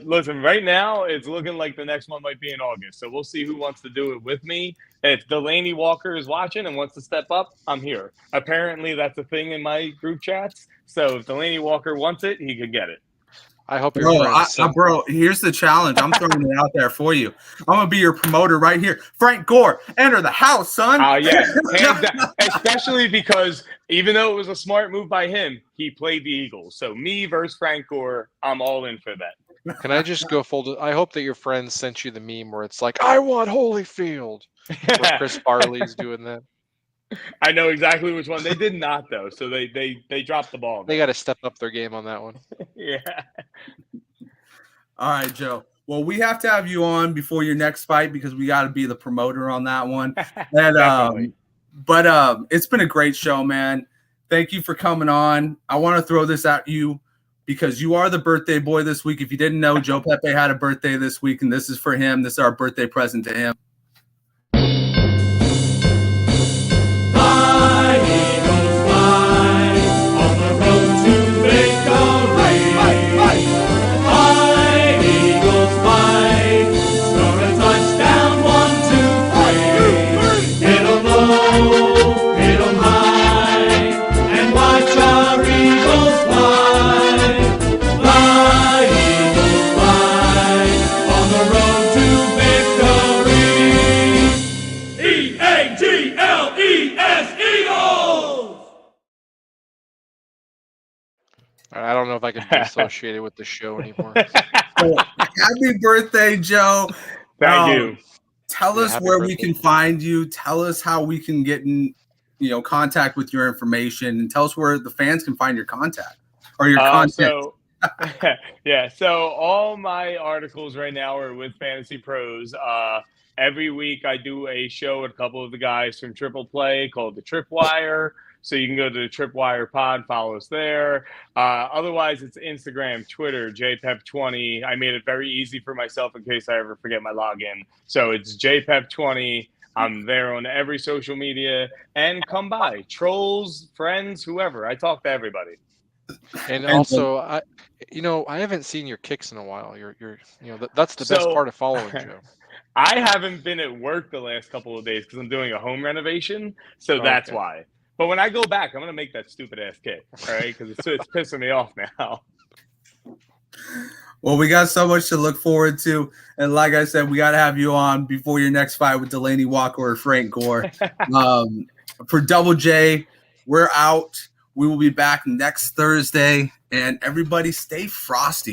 Listen. Right now, it's looking like the next one might be in August, so we'll see who wants to do it with me. If Delaney Walker is watching and wants to step up, I'm here. Apparently, that's a thing in my group chats. So if Delaney Walker wants it, he could get it. I hope you're bro, here's the challenge. I'm throwing it out there for you. I'm going to be your promoter right here. Frank Gore, enter the house, son. Yeah. Especially because even though it was a smart move by him, he played the Eagles. So me versus Frank Gore, I'm all in for that. Can I just go full? I hope that your friends sent you the meme where it's like, I want Holyfield. Where Chris Farley's doing that. I know exactly which one. They did not, though. So they dropped the ball. They got to step up their game on that one. Yeah. All right, Joe. Well, we have to have you on before your next fight because we got to be the promoter on that one. And but it's been a great show, man. Thank you for coming on. I want to throw this at you because you are the birthday boy this week. If you didn't know, Joe Pepe had a birthday this week, and this is for him. This is our birthday present to him. I don't know if I can be associated with the show anymore. Happy birthday, Joe. Thank you. Tell us where we can find you. Tell us how we can get in, contact with your information, and tell us where the fans can find your contact or your content. So all my articles right now are with Fantasy Pros. Every week I do a show with a couple of the guys from Triple Play called the Tripwire. So you can go to the Tripwire Pod, follow us there. Otherwise, it's Instagram, Twitter, JPEP20. I made it very easy for myself in case I ever forget my login. So it's JPEP20 I'm there on every social media, and come by, trolls, friends, whoever. I talk to everybody. And also, I haven't seen your kicks in a while. That's the best part of following Joe. I haven't been at work the last couple of days because I'm doing a home renovation, so that's why. But when I go back, I'm gonna make that stupid ass kick, all right? Because it's pissing me off now. Well, we got so much to look forward to, and like I said, we got to have you on before your next fight with Delaney Walker or Frank Gore. For Double J, we're out. We will be back next Thursday, and everybody stay frosty.